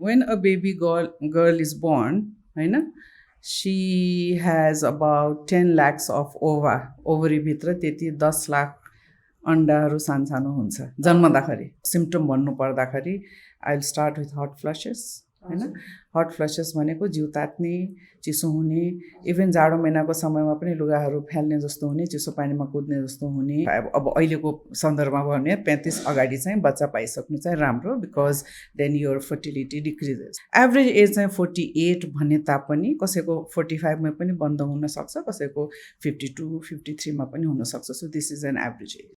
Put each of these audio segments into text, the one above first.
when a baby girl is born, होइन, she has about 10 lakhs of ovary भित्र त्यति 10 लाख अन्डाहरू सानो हुन्छ जन्मदाखेरि। सिम्पटम भन्नु पर्दाखेरि I will start with hot flushes, होइन। हट फ्लसेस भनेको जिउ तात्ने, चिसो हुने, इभन जाडो महिनाको समयमा पनि लुगाहरू फ्याल्ने जस्तो हुने, चिसो पानीमा कुद्ने जस्तो हुने। अब अहिलेको सन्दर्भमा भने 35 अगाडि चाहिँ बच्चा पाइसक्नु चाहिँ राम्रो, because then your fertility decreases. Average age चाहिँ 48 भने तापनि कसैको 45 मा पनि बन्द हुनसक्छ, कसैको 52, 53 मा पनि हुनसक्छ। So this is an average age.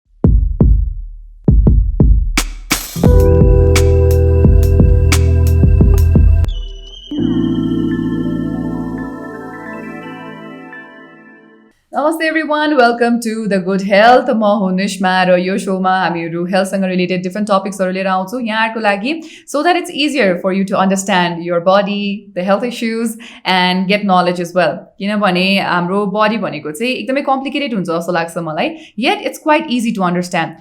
Namaste everyone, welcome to The Good Health. म हो निश्मा र यो शोमा हामीहरू हेल्थसँग रिलेटेड डिफ्रेन्ट टपिक्सहरू लिएर आउँछौँ यहाँहरूको लागि, so that it's easier for you to understand your body, the health issues and get knowledge as well. किनभने हाम्रो बडी भनेको चाहिँ एकदमै कम्प्लिकेटेड हुन्छ जस्तो लाग्छ मलाई, yet it's quite easy to understand.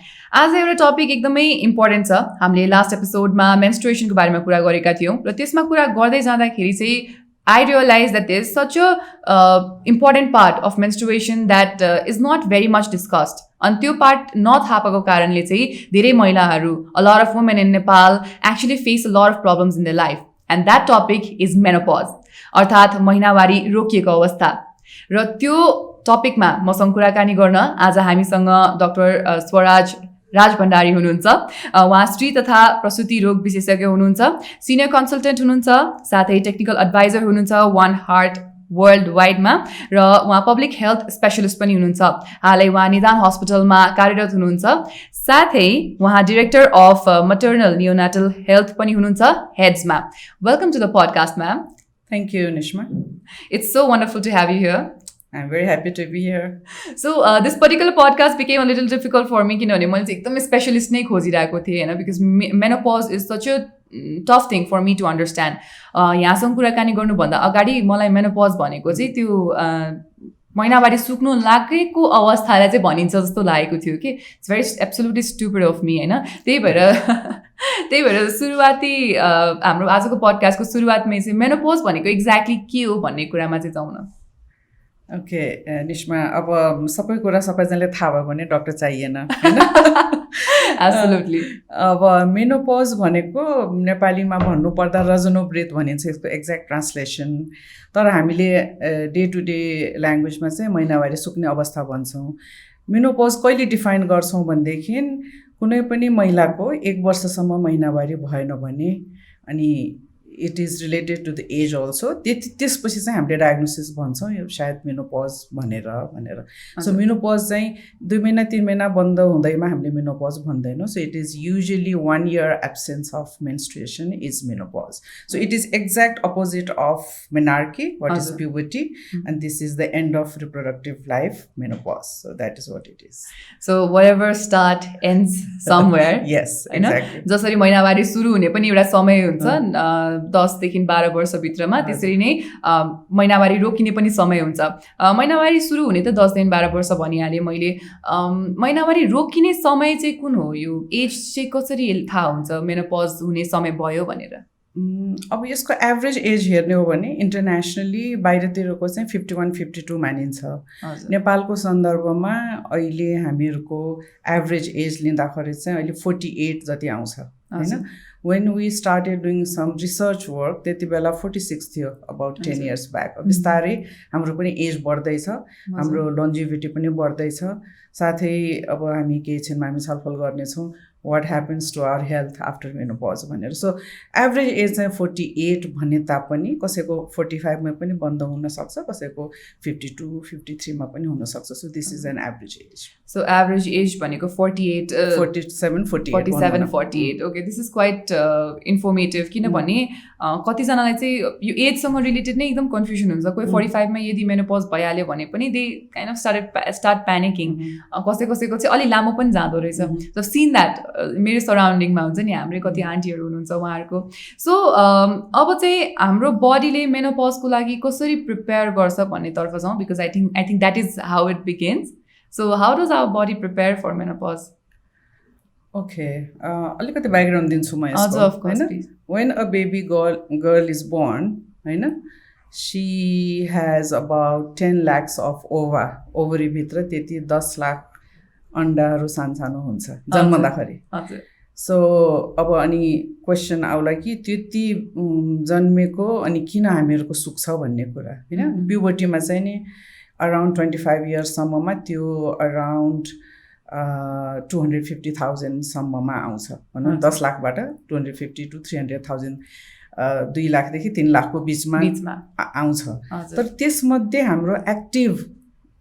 आज एउटा टपिक एकदमै इम्पोर्टेन्ट छ। हामीले लास्ट एपिसोडमा मेन्स्ट्रुएसनको बारेमा कुरा गरेका थियौँ र त्यसमा कुरा गर्दै जाँदाखेरि चाहिँ I realized that there's such a important part of menstruation that is not very much discussed. And त्यो part not थापाको कारणले चाहिँ धेरै महिलाहरू, a lot of women in Nepal actually face a lot of problems in their life. And that topic is menopause. अर्थात् महिनावारी रोकिएको अवस्था। र त्यो टपिकमा मसँग कुराकानी गर्न आज हामीसँग डाक्टर स्वराज राजभण्डारी हुनुहुन्छ। उहाँ स्त्री तथा प्रसुति रोग विशेषज्ञ हुनुहुन्छ, सिनियर कन्सल्टेन्ट हुनुहुन्छ, साथै टेक्निकल एडभाइजर हुनुहुन्छ वन हार्ट वर्ल्ड वाइडमा, र उहाँ पब्लिक हेल्थ स्पेशलिस्ट पनि हुनुहुन्छ। हालै उहाँ निदान हस्पिटलमा कार्यरत हुनुहुन्छ, साथै उहाँ director of maternal neonatal health पनि हुनुहुन्छ हेड्समा। Welcome to the podcast ma'am. Thank you Nishma. It's so wonderful to have you here. I'm very happy to be here. So this particular podcast became a little difficult for me किनभने मैले चाहिँ एकदमै specialist नै खोजिरहेको थिएँ होइन, because menopause is such a tough thing for me to understand. यहाँसँग कुराकानी गर्नुभन्दा अगाडि मलाई मेनोपज भनेको चाहिँ त्यो महिनावारी सुक्नु लागेको अवस्थालाई चाहिँ भनिन्छ जस्तो लागेको थियो कि it's very absolutely stupid of me होइन। त्यही भएर सुरुवाती हाम्रो आजको पडकास्टको सुरुवातमै चाहिँ मेनोपज भनेको एक्ज्याक्टली के हो भन्ने कुरामा चाहिँ जाउँ न। ओके निश्मा, अब सबै कुरा सबैजनाले थाहा भयो भने डक्टर चाहिएन होइन। एब्सोल्युटली। अब मेनोपज भनेको नेपालीमा भन्नुपर्दा रजनोवृत भनिन्छ यसको एक्ज्याक्ट ट्रान्सलेसन, तर हामीले डे टु डे ल्याङ्ग्वेजमा चाहिँ महिनावारी सुक्ने अवस्था भन्छौँ। मेनोपज कहिले डिफाइन गर्छौँ भनेदेखि कुनै पनि महिलाको 1 वर्षसम्म महिनावारी भएन भने, अनि it is related to the age also, त्यसपछि चाहिँ हामीले डायग्नोसिस भन्छौँ यो सायद मेनोपज भनेर। सो मेनोपज चाहिँ 2 महिना 3 महिना बन्द हुँदैमा हामीले मेनोपज भन्दैनौँ। So it is usually 1 year absence of menstruation is menopause. So it is exact opposite of menarche, what is puberty, and this is the end of reproductive life, menopause. So that is what it is. So whatever start ends somewhere. Yes, exactly. जसरी महिनावारी सुरु हुने पनि एउटा समय हुन्छ 10 देखि 12 वर्षभित्रमा, त्यसरी नै महिनावारी रोकिने पनि समय हुन्छ। महिनावारी सुरु हुने त 10 देखि 12 वर्ष भनिहालेँ मैले। महिनावारी रोकिने समय चाहिँ कुन हो? यो एज चाहिँ कसरी थाहा हुन्छ मेनोपज हुने समय भयो भनेर? अब यसको एभरेज एज हेर्ने हो भने इन्टरनेसनली बाहिरतिरको चाहिँ 51-52 मानिन्छ। नेपालको सन्दर्भमा अहिले हामीहरूको एभरेज एज लिँदाखेरि चाहिँ अहिले 48 जति आउँछ होइन। when we started doing some research work त्यति बेला 46 थियो, about 10 years back। बिस्तारै हाम्रो पनि एज बढ्दैछ, हाम्रो लन्जिभिटी पनि बढ्दैछ, साथै अब हामी केही क्षणमा हामी छलफल गर्नेछौँ what happens to our health after menopause भनेर। सो एभरेज एज चाहिँ 48 भने तापनि कसैको 45 मा पनि बन्द हुनसक्छ, कसैको 52, 53 मा पनि हुनसक्छ। So this is an average age. So average age भनेको 47, 48। Okay, this is quite informative, किनभने कतिजनालाई चाहिँ यो एजसँग रिलेटेड नै एकदम कन्फ्युजन हुन्छ। कोही 45 मा यदि मेनोपज भइहाल्यो भने पनि they kind of start panicking. कसैको चाहिँ अलि लामो पनि जाँदो रहेछ। सो सिन द्याट मेरो सराउन्डिङमा हुन्छ नि, हाम्रै कति आन्टीहरू हुनुहुन्छ उहाँहरूको। सो अब चाहिँ हाम्रो बडीले मेनोपजको लागि कसरी प्रिपेयर गर्छ भन्नेतर्फ जाउँ, because I think that is how it begins. So how does our body prepare for menopause? Okay अलिकति ब्याकग्राउन्ड दिन्छु म हजुर, यसको of course, होइन please. When a baby girl is born होइन she has about 10 lakhs of ओभरीभित्र त्यति 10 लाख अन्डाहरू सानो हुन्छ जन्मदाखेरि हजुर सो अब अनि क्वेसन आउला कि त्यति जन्मेको अनि किन हामीहरूको सुक्छ भन्ने कुरा होइन प्युबर्टीमा चाहिँ नि अराउन्ड 25 इयर्ससम्ममा त्यो अराउन्ड 250,000 सम्ममा आउँछ भनौँ 10 लाखबाट 250 to 300,000 2 लाखदेखि 3 लाखको बिचमा आउँछ तर त्यसमध्ये हाम्रो एक्टिभ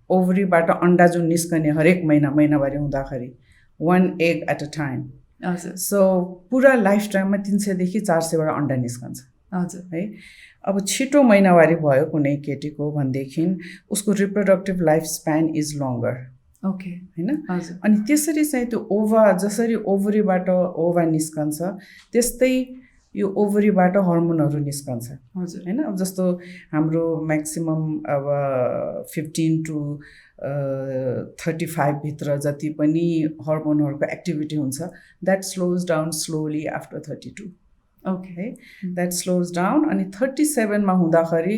ओभरीबाट अन्डा जुन निस्कने हरेक महिनावारी हुँदाखेरि 1 egg at a time so पुरा लाइफ टाइममा 300 देखि 400 अन्डा निस्कन्छ है अब छिटो महिनावारी भयो कुनै केटीको भनेदेखि उसको reproductive life span is लङ्गर okay होइन अनि त्यसरी चाहिँ त्यो ओभा जसरी ओभरीबाट ओभा निस्कन्छ त्यस्तै यो ओभरीबाट हर्मोनहरू निस्कन्छ होइन अब जस्तो हाम्रो म्याक्सिमम अब 15 to 35 भित्र जति पनि हर्मोनहरूको एक्टिभिटी हुन्छ that slows down slowly after 32 okay that slows down अनि 37 मा हुँदाखेरि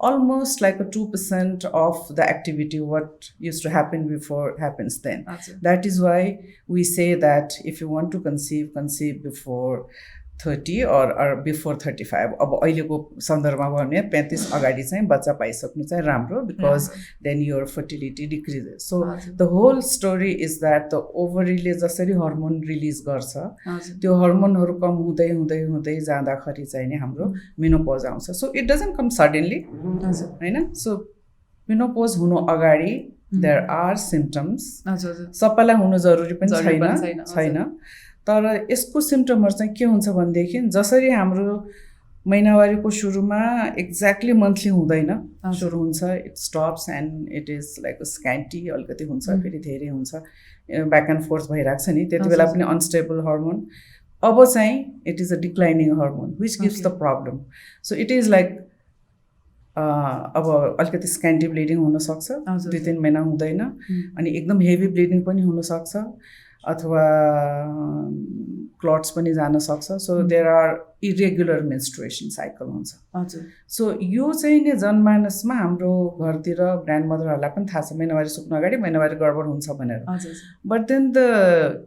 almost like a 2% of the activity what used to happen before happens then. That is why we say that if you want to conceive before 30 or before 35 अब अहिलेको सन्दर्भमा भने 35 अगाडि चाहिँ बच्चा पाइसक्नु चाहिँ राम्रो because then your fertility decreases. So the whole story is that the ovary जसरी हर्मोन रिलिज गर्छ त्यो हर्मोनहरू कम हुँदै हुँदै हुँदै जाँदाखेरि चाहिँ नि हाम्रो मेनोपज आउँछ so it doesn't come suddenly हैन सो मेनोपज हुनु अगाडि देयर आर सिम्पटम्स सबैलाई हुनु जरुरी पनि छैन तर यसको सिम्पटमहरु चाहिँ के हुन्छ भन्देखि जसरी हाम्रो महिनावारीको सुरुमा एक्ज्याक्टली मन्थली हुँदैन सुरु हुन्छ it stops and it is like scanty अलिकति हुन्छ फेरि धेरै हुन्छ ब्याक एन्ड फोर्थ भइराख्छ नि त्यति बेला पनि अनस्टेबल हर्मोन अब चाहिँ it is a declining hormone which gives the problem so it is like अब अलिकति स्क्यान्टी ब्लिडिङ हुनसक्छ 2-3 महिना हुँदैन अनि एकदम हेभी ब्लिडिङ पनि हुनसक्छ अथवा क्लट्स पनि जान सक्छ so there are irregular menstruation cycle हुन्छ सो यो चाहिँ नि जनमानसमा हाम्रो घरतिर ग्रान्ड मदरहरूलाई पनि थाहा छ महिनावारी सुक्नु अगाडि महिनावारी गडबड हुन्छ भनेर but then the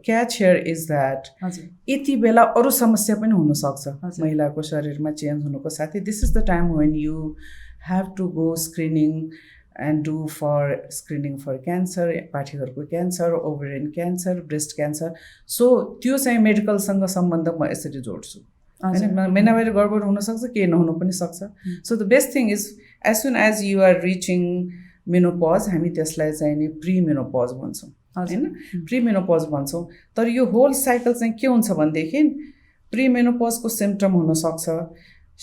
catch here is that यति बेला अरू समस्या पनि हुनसक्छ महिलाको शरीरमा चेन्ज हुनुको साथै this is the time when you have to go screening and do for screening for cancer, पाठीहरूको cancer, ovarian cancer, breast cancer. So त्यो चाहिँ मेडिकलसँग सम्बन्ध म यसरी जोड्छु हैन महिनावारी गडबड हुन सक्छ के नहुन पनि सक्छ so the best thing is as soon as you are reaching menopause हामी त्यसलाई चाहिँ नि प्री मेनोपज भन्छौँ हैन प्री मेनोपज भन्छौँ तर यो होल साइकल चाहिँ के हुन्छ भन्देखि प्री मेनोपजको सिम्पटम हुन सक्छ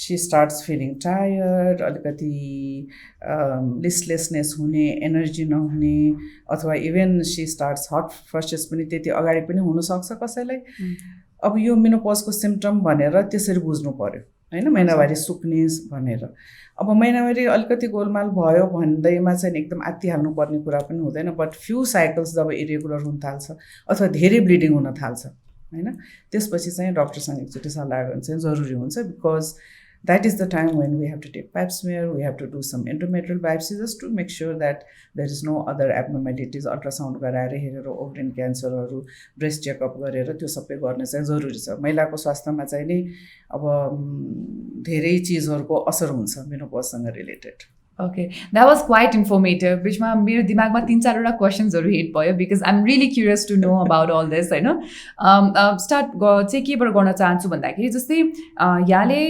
she starts feeling tired अलिकति लिस्टलेसनेस हुने एनर्जी नहुने अथवा even she starts hot flushes पनि त्यति अगाडि पनि हुन सक्छ कसैलाई अब यो मेनोपजको सिम्पटम भनेर त्यसरी बुझ्नु पर्यो हैन महिनावारी सुक्ने भनेर अब महिनावारी अलिकति गोलमाल भयो भन्दैमा चाहिँ एकदम आत्तिहाल्नु पर्ने कुरा पनि हुँदैन बट फ्यु साइकल्स जब इरेगुलर हुन थाल्छ अथवा धेरै ब्लिडिङ हुन थाल्छ हैन त्यसपछि चाहिँ डाक्टरसँग एकचोटि सल्लाह गर्न चाहिँ जरुरी हुन्छ because that is the time when we have to take pap smear, we have to do some endometrial biopsy just to make sure that there is no other abnormalities. Ultrasound गराएर हेरेर ovarian cancer हरु breast checkup गरेर त्यो सबै गर्न चाहिँ जरुरी छ महिलाको स्वास्थ्यमा चाहिँ नि अब धेरै चीजहरुको असर हुन्छ मेनोपजसँग related Okay, that was quite informative. बिचमा मेरो दिमागमा 3-4 वटा क्वेशन्सहरु हिट भयो because I am really curious to know about all this हैन स्टार्ट चाहिँ केबाट गर्न चाहन्छु भन्दाखेरि जस्तै यहाँले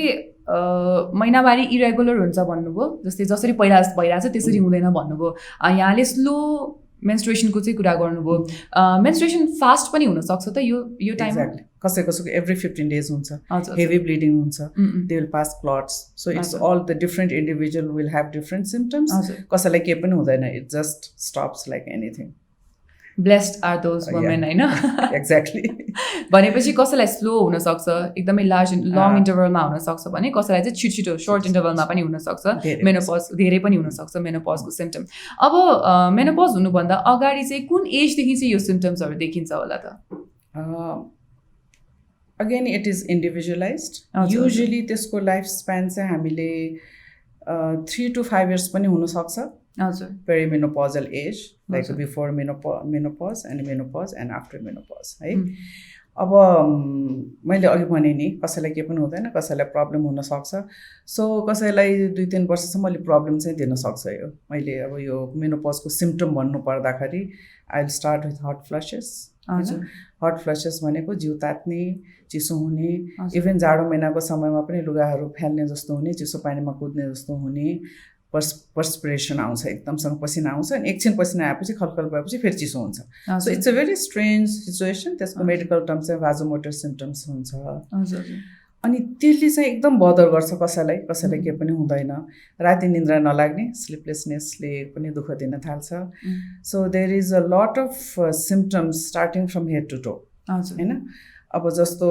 महिनावारी इरेगुलर हुन्छ भन्नुभयो जस्तै जसरी पहिला भइरहेछ त्यसरी हुँदैन भन्नुभयो यहाँले स्लो मेन्स्ट्रुएसनको चाहिँ कुरा गर्नुभयो मेन्स्ट्रुएसन फास्ट पनि हुन सक्छ त यो टाइममा कसैको एभ्री 15 days हुन्छ हेभी ब्लिडिङ हुन्छ they will pass clots so it's all the different individual will have different symptoms कसैलाई के पनि हुँदैन it just stops like anything blessed are those women हैन एक्ज्याक्टली भनेपछि कसैलाई स्लो हुन सक्छ एकदमै लार्ज लङ इन्टरभलमा हुन सक्छ भने कसैलाई चाहिँ छिटो शॉर्ट इन्टरभलमा पनि हुन सक्छ मेनोपज धेरै पनि हुन सक्छ मेनोपजको सिम्पटम अब मेनोपज हुनु भन्दा अगाडि चाहिँ कुन एज देखि चाहिँ यो सिम्पटम्सहरु देखिन्छ होला त अगेन इट इज इन्डिभिजुअलाइज्ड हजुर, युजली त्यसको लाइफ स्प्यान चाहिँ हामीले 3 to 5 years पनि हुनसक्छ हजुर पेरिमेनोपॉजल एज लाइक हजुर। Before menopause and after menopause है अब मैले अघि भने नि कसैलाई केही पनि हुँदैन कसैलाई प्रब्लम हुनसक्छ सो कसैलाई 2-3 वर्षसम्म अलि प्रब्लम चाहिँ दिन सक्छ यो मैले अब यो मेनोपजको सिम्टम भन्नु पर्दाखेरि I will start with hot flushes हजुर हट फ्लसेस भनेको जिउ तात्ने चिसो हुने हजुर। इभन जाडो महिनाको समयमा पनि लुगाहरू फ्याल्ने जस्तो हुने चिसो पानीमा कुद्ने जस्तो हुने पर्सपिरेसन आउँछ एकदमसँग पसिना आउँछ अनि एकछिन पसिना आएपछि खलखल भएपछि फेरि चिसो हुन्छ सो हजुर it's a very strange situation त्यसको हजुर। मेडिकल टर्म चाहिँ भाजोमोटर सिम्टम्स हुन्छ हजुर अनि त्यसले चाहिँ एकदम बदर गर्छ कसैलाई कसैलाई केही पनि हुँदैन राति निन्द्रा नलाग्ने स्लिपलेसनेसले पनि दुःख दिन थाल्छ so there is a lot of symptoms starting from head to toe हजुर होइन अब जस्तो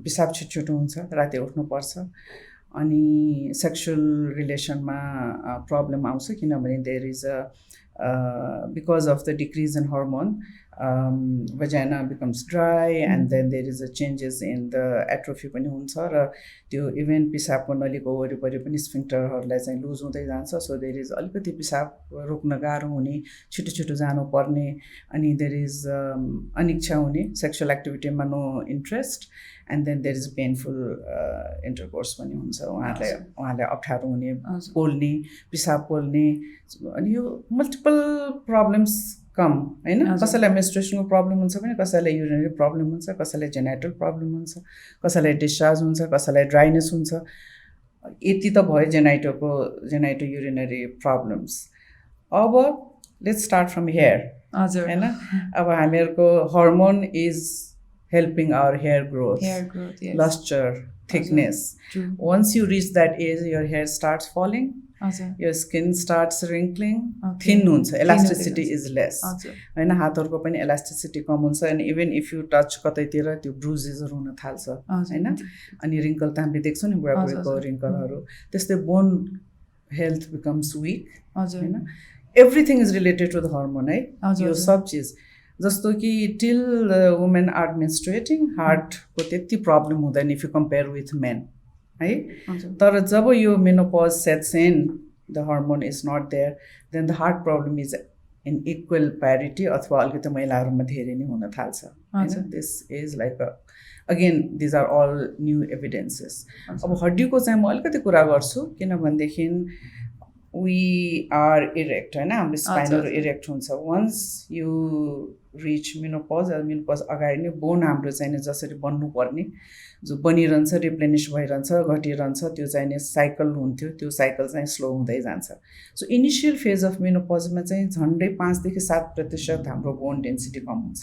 पिसाब छिटो हुन्छ राति उठ्नुपर्छ अनि सेक्सुअल रिलेसनमा प्रब्लम आउँछ किनभने there is a because of the decrease in hormone vagina becomes dry and then there is a changes in the atrophy पनि हुन्छ र त्यो इभन पिसाबको नलीको वरिपरि पनि स्फिङ्क्टरहरूलाई चाहिँ लुज हुँदै जान्छ सो देयर इज अलिकति पिसाब रोक्न गाह्रो हुने छिटो छिटो जानुपर्ने अनि देयर इज अनिच्छा हुने सेक्सुअल एक्टिभिटीमा no interest and then there is painful intercourse पनि हुन्छ उहाँलाई अप्ठ्यारो हुने पोल्ने पिसाब पोल्ने अनि यो मल्टिपल प्रब्लम्स कम होइन कसैलाई मेन्स्ट्रुएसनको प्रब्लम हुन्छ भने कसैलाई युरिनरी प्रब्लम हुन्छ कसैलाई जेनाइटल प्रब्लम हुन्छ कसैलाई डिस्चार्ज हुन्छ कसैलाई ड्राइनेस हुन्छ यति त भयो जेनाइटो युरिनरी प्रब्लम्स अब लेट्स स्टार्ट फ्रम हेयर हजुर होइन अब हामीहरूको hormone is helping our hair growth, yes. luster, thickness. True. Once you reach that age, your hair starts falling, your skin starts wrinkling, thin हुन्छ, elasticity is less. होइन हातहरूको पनि elasticity कम हुन्छ and even if you touch कतैतिर त्यो ब्रुजेसहरू हुन थाल्छ होइन अनि रिङ्कल त हामीले देख्छौँ नि बुढाबुढीको रिङ्कलहरू त्यस्तै बोन हेल्थ बिकम्स विक होइन everything is related to the hormone है यो सब चिज जस्तो कि टिल वुमेन आर मेन्स्ट्रुएटिङ हार्टको त्यति प्रब्लम हुँदैन if you compare with men है तर जब यो menopause sets in the hormone is not there then the heart problem is in equal parity अथवा अलिकति महिलाहरूमा धेरै नै हुन थाल्छ होइन this is like again these are all new evidences अब हड्डीको चाहिँ म अलिकति कुरा गर्छु किनभनेदेखि वी आर इरेक्ट होइन हाम्रो स्पाइनहरू इरेक्ट हुन्छ वन्स यु रिच मेनोपज अगाडि नै बोन हाम्रो चाहिँ जसरी बन्नुपर्ने जो बनिरहन्छ रिप्लेनिस भइरहन्छ घटिरहन्छ त्यो चाहिँ नि साइकल हुन्थ्यो त्यो साइकल चाहिँ स्लो हुँदै जान्छ सो इनिसियल फेज अफ मेनोपजमा चाहिँ झन्डै 5-7% हाम्रो बोन डेन्सिटी कम हुन्छ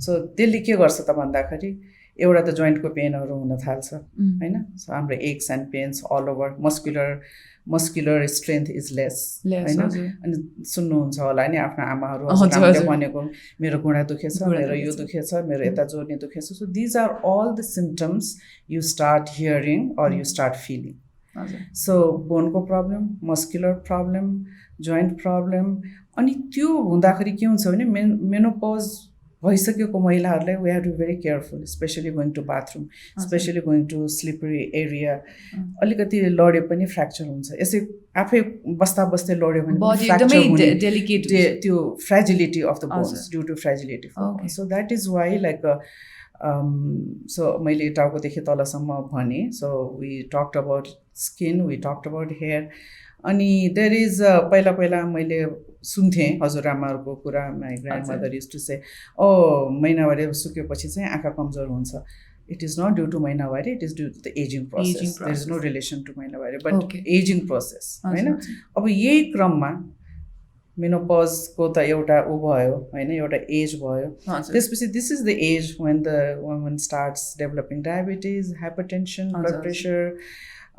सो त्यसले के गर्छ त भन्दाखेरि एउटा त जोइन्टको पेनहरू हुन थाल्छ होइन सो हाम्रो aches and pains all over muscular strength is less होइन अनि सुन्नुहुन्छ होला नि आफ्नो आमाहरूले भनेको मेरो घुँडा दुखेछ मेरो यो दुखेछ मेरो यता जोड्ने दुखेछ so these are all the symptoms you start hearing or you start feeling so बोनको problem muscular problem joint problem अनि त्यो हुँदाखेरि के हुन्छ भने मेनोपज भइसकेको महिलाहरूलाई we have to very careful especially going to bathroom especially going to slippery area अलिकति लड्यो पनि फ्र्याक्चर हुन्छ यसै आफै बस्दा बस्दै लड्यो भने फ्र्याक्चर हुने त्यो fragility of the bones due to fragility so that is why like so मैले टाउकोदेखि तलसम्म भने so we talked about skin we talked about hair अनि देयर इज पहिला पहिला मैले सुन्थेँ हजुरआमाहरूको कुरा my grandmother is to say महिनावारी सुकेपछि चाहिँ आँखा कमजोर हुन्छ it is not due to महिनावारी it is due to the ageing process there is no relation to महिनावारी बट एजिङ प्रोसेस होइन अब यही क्रममा मेनोपजको त एउटा ऊ भयो होइन एउटा एज भयो त्यसपछि this is the age when the woman starts developing diabetes hypertension blood pressure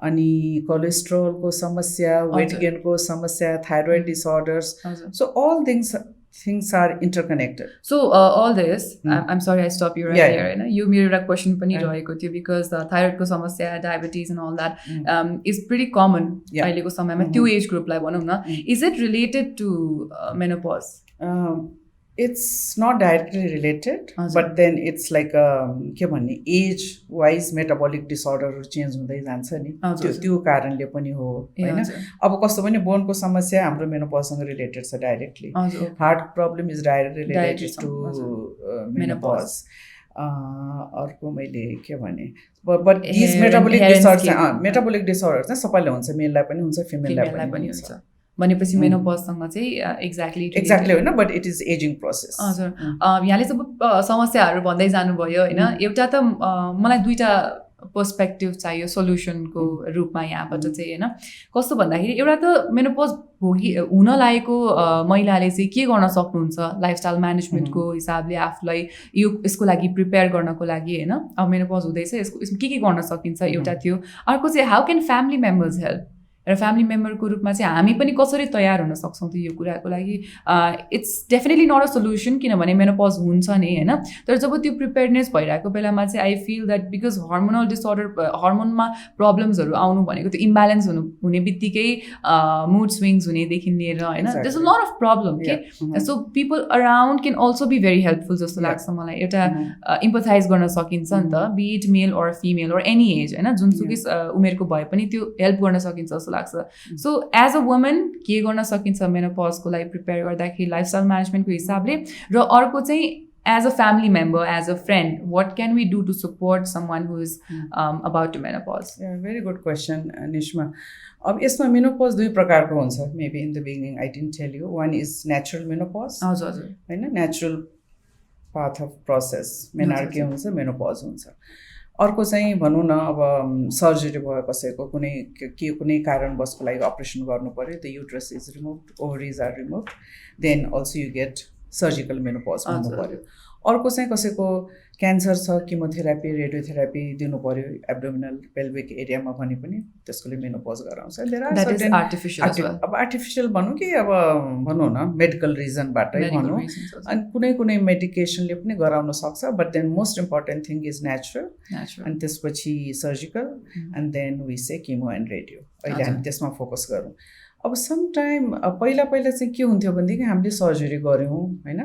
अनि कोलेस्ट्रोलको समस्या वेट गेनको समस्या thyroid disorders so all things are interconnected so all this I'm sorry I stop you right here होइन यो मेरो एउटा question पनि रहेको थियो बिकज थाइरोइडको समस्या diabetes and all that is pretty common अहिलेको समयमा त्यो एज ग्रुपलाई भनौँ न is it related to menopause It's not directly related, हजुर। but then it's like के भन्ने एज वाइज मेटाबोलिक डिसअर्डरहरू चेन्ज हुँदै जान्छ नि, हजुर, त्यो कारणले पनि हो ए होइन। हजुर, अब कस्तो पनि बोनको समस्या हाम्रो मेनोपजसँग रिलेटेड छ डाइरेक्टली। हजुर, heart problem is directly Directly related to menopause. Menopause. अर्को मैले के भने, but these Hair metabolic and disorder skin. चाहिँ मेटाबोलिक डिसअर्डर चाहिँ सबैले हुन्छ, मेललाई पनि हुन्छ, फिमेललाई फिमेललाई पनि पनि हुन्छ हुन्छ। भनेपछि मेनोपजसँग चाहिँ एक्ज्याक्टली एक्ज्याक्टली होइन, but it is ageing process. हजुर। यहाँले जब समस्याहरू भन्दै जानुभयो होइन, एउटा त मलाई दुईवटा पर्सपेक्टिभ चाहियो सोल्युसनको रूपमा यहाँबाट चाहिँ होइन। कस्तो भन्दाखेरि एउटा त मेनोपज हुन लागेको महिलाले चाहिँ के गर्न सक्नुहुन्छ लाइफस्टाइल म्यानेजमेन्टको हिसाबले आफूलाई यसको लागि प्रिपेयर गर्नको लागि होइन। अब मेनोपज हुँदैछ, यसमा के गर्न सकिन्छ, एउटा थियो। अर्को चाहिँ how can family members help, एउटा फ्यामिली मेम्बरको रूपमा चाहिँ हामी पनि कसरी तयार हुन सक्छौँ त यो कुराको लागि। It's definitely not a solution, किनभने मेनोपज हुन्छ नि होइन, तर जब त्यो प्रिपेयरनेस भइरहेको बेलामा चाहिँ I feel that because hormonal disorder, हर्मोनमा प्रब्लम्सहरू आउनु भनेको त्यो इम्ब्यालेन्स हुने बित्तिकै मुड स्विङ्स हुनेदेखि लिएर होइन, this a lot of problem के। So people around can also be very helpful जस्तो लाग्छ मलाई। एउटा इम्पथाइज गर्न सकिन्छ नि त, be it male or female or any age होइन, जुनसुकै उमेरको भए पनि त्यो हेल्प गर्न सकिन्छ जस्तो लाग्छ। सो एज अ वुमन के गर्न सकिन्छ मेनोपजको लागि प्रिपेयर गर्दाखेरि लाइफस्टाइल म्यानेजमेन्टको हिसाबले, र अर्को चाहिँ as a family member, as a friend, what can we do to support someone who is about to menopause. Very good question Nisma. अब यसमा मेनोपज दुई प्रकारको हुन्छ, maybe in the beginning I didn't tell you. One is natural menopause, हजुर हजुर होइन, natural path of process, menarche हुन्छ, menopause हुन्छ। अर्को चाहिँ भनौँ न, अब सर्जरी भयो कसैको, कुनै कारणवशको लागि अपरेसन गर्नु पऱ्यो, the uterus is removed, ovaries are removed, then also you get surgical menopause भन्नु पऱ्यो। अर्को चाहिँ कसैको क्यान्सर छ, किमोथेरापी, रेडियोथेरापी दिनु पऱ्यो एब्डोमिनल पेल्भिक एरियामा भने पनि त्यसको लागि मेनोपज गराउँछ। देयर आर सर्टेन अब आर्टिफिसियल भनौँ कि अब भनौँ न मेडिकल रिजनबाटै भनौँ, अनि कुनै मेडिकेसनले पनि गराउन सक्छ, but then most important thing is natural, अनि त्यसपछि surgical, and then we say chemo and radio. अहिले हामी त्यसमा फोकस गरौँ। अब समटाइम पहिला चाहिँ के हुन्थ्यो भनेदेखि हामीले सर्जरी गऱ्यौँ होइन,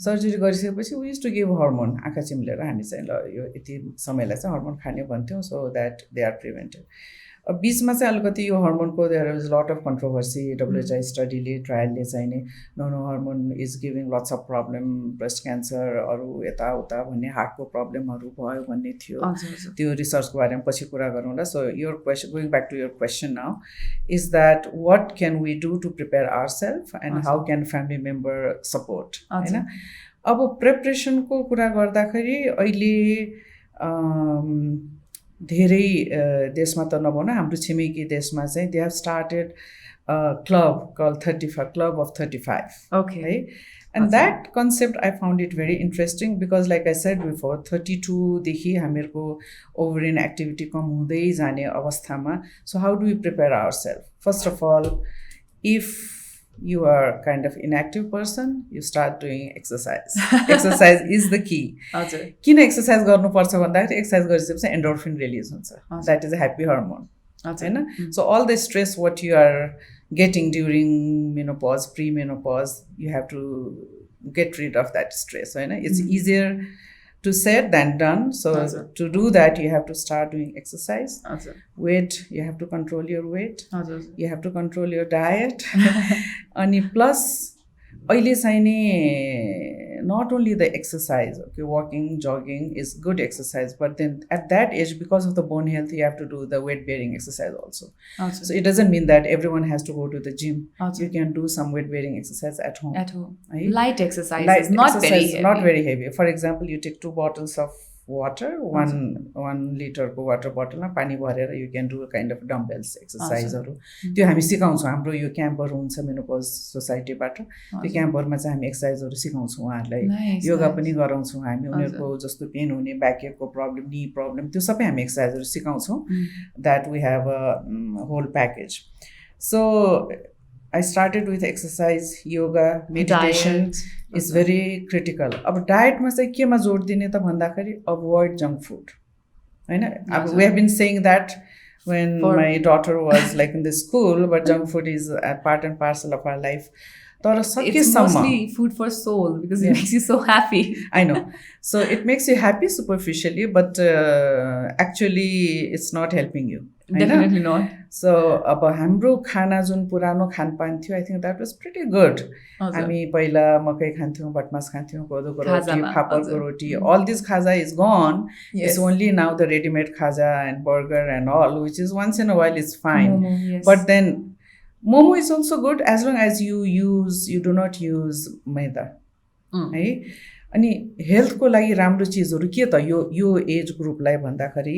सर्जरी गरिसकेपछि we use to give hormone, आँखा चिम्लेर हामी चाहिँ ल यो यति समयलाई चाहिँ हर्मोन खाने भन्थ्यौँ, so that they are prevented. अब बिचमा चाहिँ अलिकति यो हर्मोनको there is lot of controversy, WHI स्टडीले ट्रायलले चाहिँ नि no hormone is giving lots of problem, breast cancer अरू यताउता भन्ने, हार्टको प्रब्लमहरू भयो भन्ने थियो। त्यो रिसर्चको बारेमा पछि कुरा गरौँला। So your question, going back to your question now, is that what can we do to prepare ourselves and how can family member support होइन। अब प्रिपरेसनको कुरा गर्दाखेरि अहिले धेरै देशमा त नभनौँ, हाम्रो छिमेकी देशमा चाहिँ they have started club call 35 club of 35, okay है। And that concept I found it very interesting, because like I said before 32देखि हामीहरूको ओभरिन एक्टिभिटी कम हुँदै जाने अवस्थामा, so how do we prepare ourselves? First of all, if you are kind of inactive person, you start doing exercise. Exercise is the key. किन exercise गर्नुपर्छ भन्दाखेरि exercise गरिसकेपछि एन्डोर्फिन रिलिज हुन्छ, that is a happy hormone होइन। So all the stress what you are getting during menopause, pre menopause, you have to get rid of that stress होइन। It's easier to said than done. So to do that, you have to start doing exercise. Weight, you have to control your weight. You have to control your diet. And plus, अहिले चाहिँ नि not only the exercise, okay, walking, jogging is good exercise, but then at that age, because of the bone health, you have to do the weight bearing exercise also. So it doesn't mean that everyone has to go to the gym. You can do some weight bearing exercise at home. Right? Light exercise, not very heavy. For example, you take 2 bottles of water, one liter को water बोतलमा पानी भरेर you can do a kind of dumbbells एक्सर्साइजहरू, त्यो हामी सिकाउँछौँ। हाम्रो यो क्याम्पहरू हुन्छ मेनोपज सोसाइटीबाट, त्यो क्याम्पहरूमा चाहिँ हामी एक्सर्साइजहरू सिकाउँछौँ उहाँहरूलाई, योगा पनि गराउँछौँ हामी। उनीहरूको जस्तो पेन हुने, ब्याकएको प्रब्लम, नी प्रब्लम, त्यो सबै हामी एक्सर्साइजहरू सिकाउँछौँ। That we have a whole package. So I started with exercise, yoga, meditation is very critical. अब डायटमा चाहिँ केमा जोड दिने त भन्दाखेरि अभोइड जङ्क फुड होइन। अब we have been saying that when my daughter was like in the school, but junk food is a part and parcel of our life. तर It's सकेसम्म mostly food for soul because it Yeah. makes you so happy. I know. So it makes you happy superficially, but actually it's not helping you. होइन? Definitely not. So अब हाम्रो खाना जुन पुरानो खानपान थियो I think that was pretty good हजुर। हामी पहिला मकै खान्थ्यौँ भटमास खान्थ्यौँ कोदोको रोटी खाजामा, फापरको हजुर। रोटी अल दिस खाजा is gone Yes. It's only now the readymade खाजा and burger and all which is once in a while is fine Momo, yes. But then momo is also good as long as you do not use maida है अनि हेल्थको लागि राम्रो चिजहरू के त यो एज ग्रुपलाई भन्दाखेरि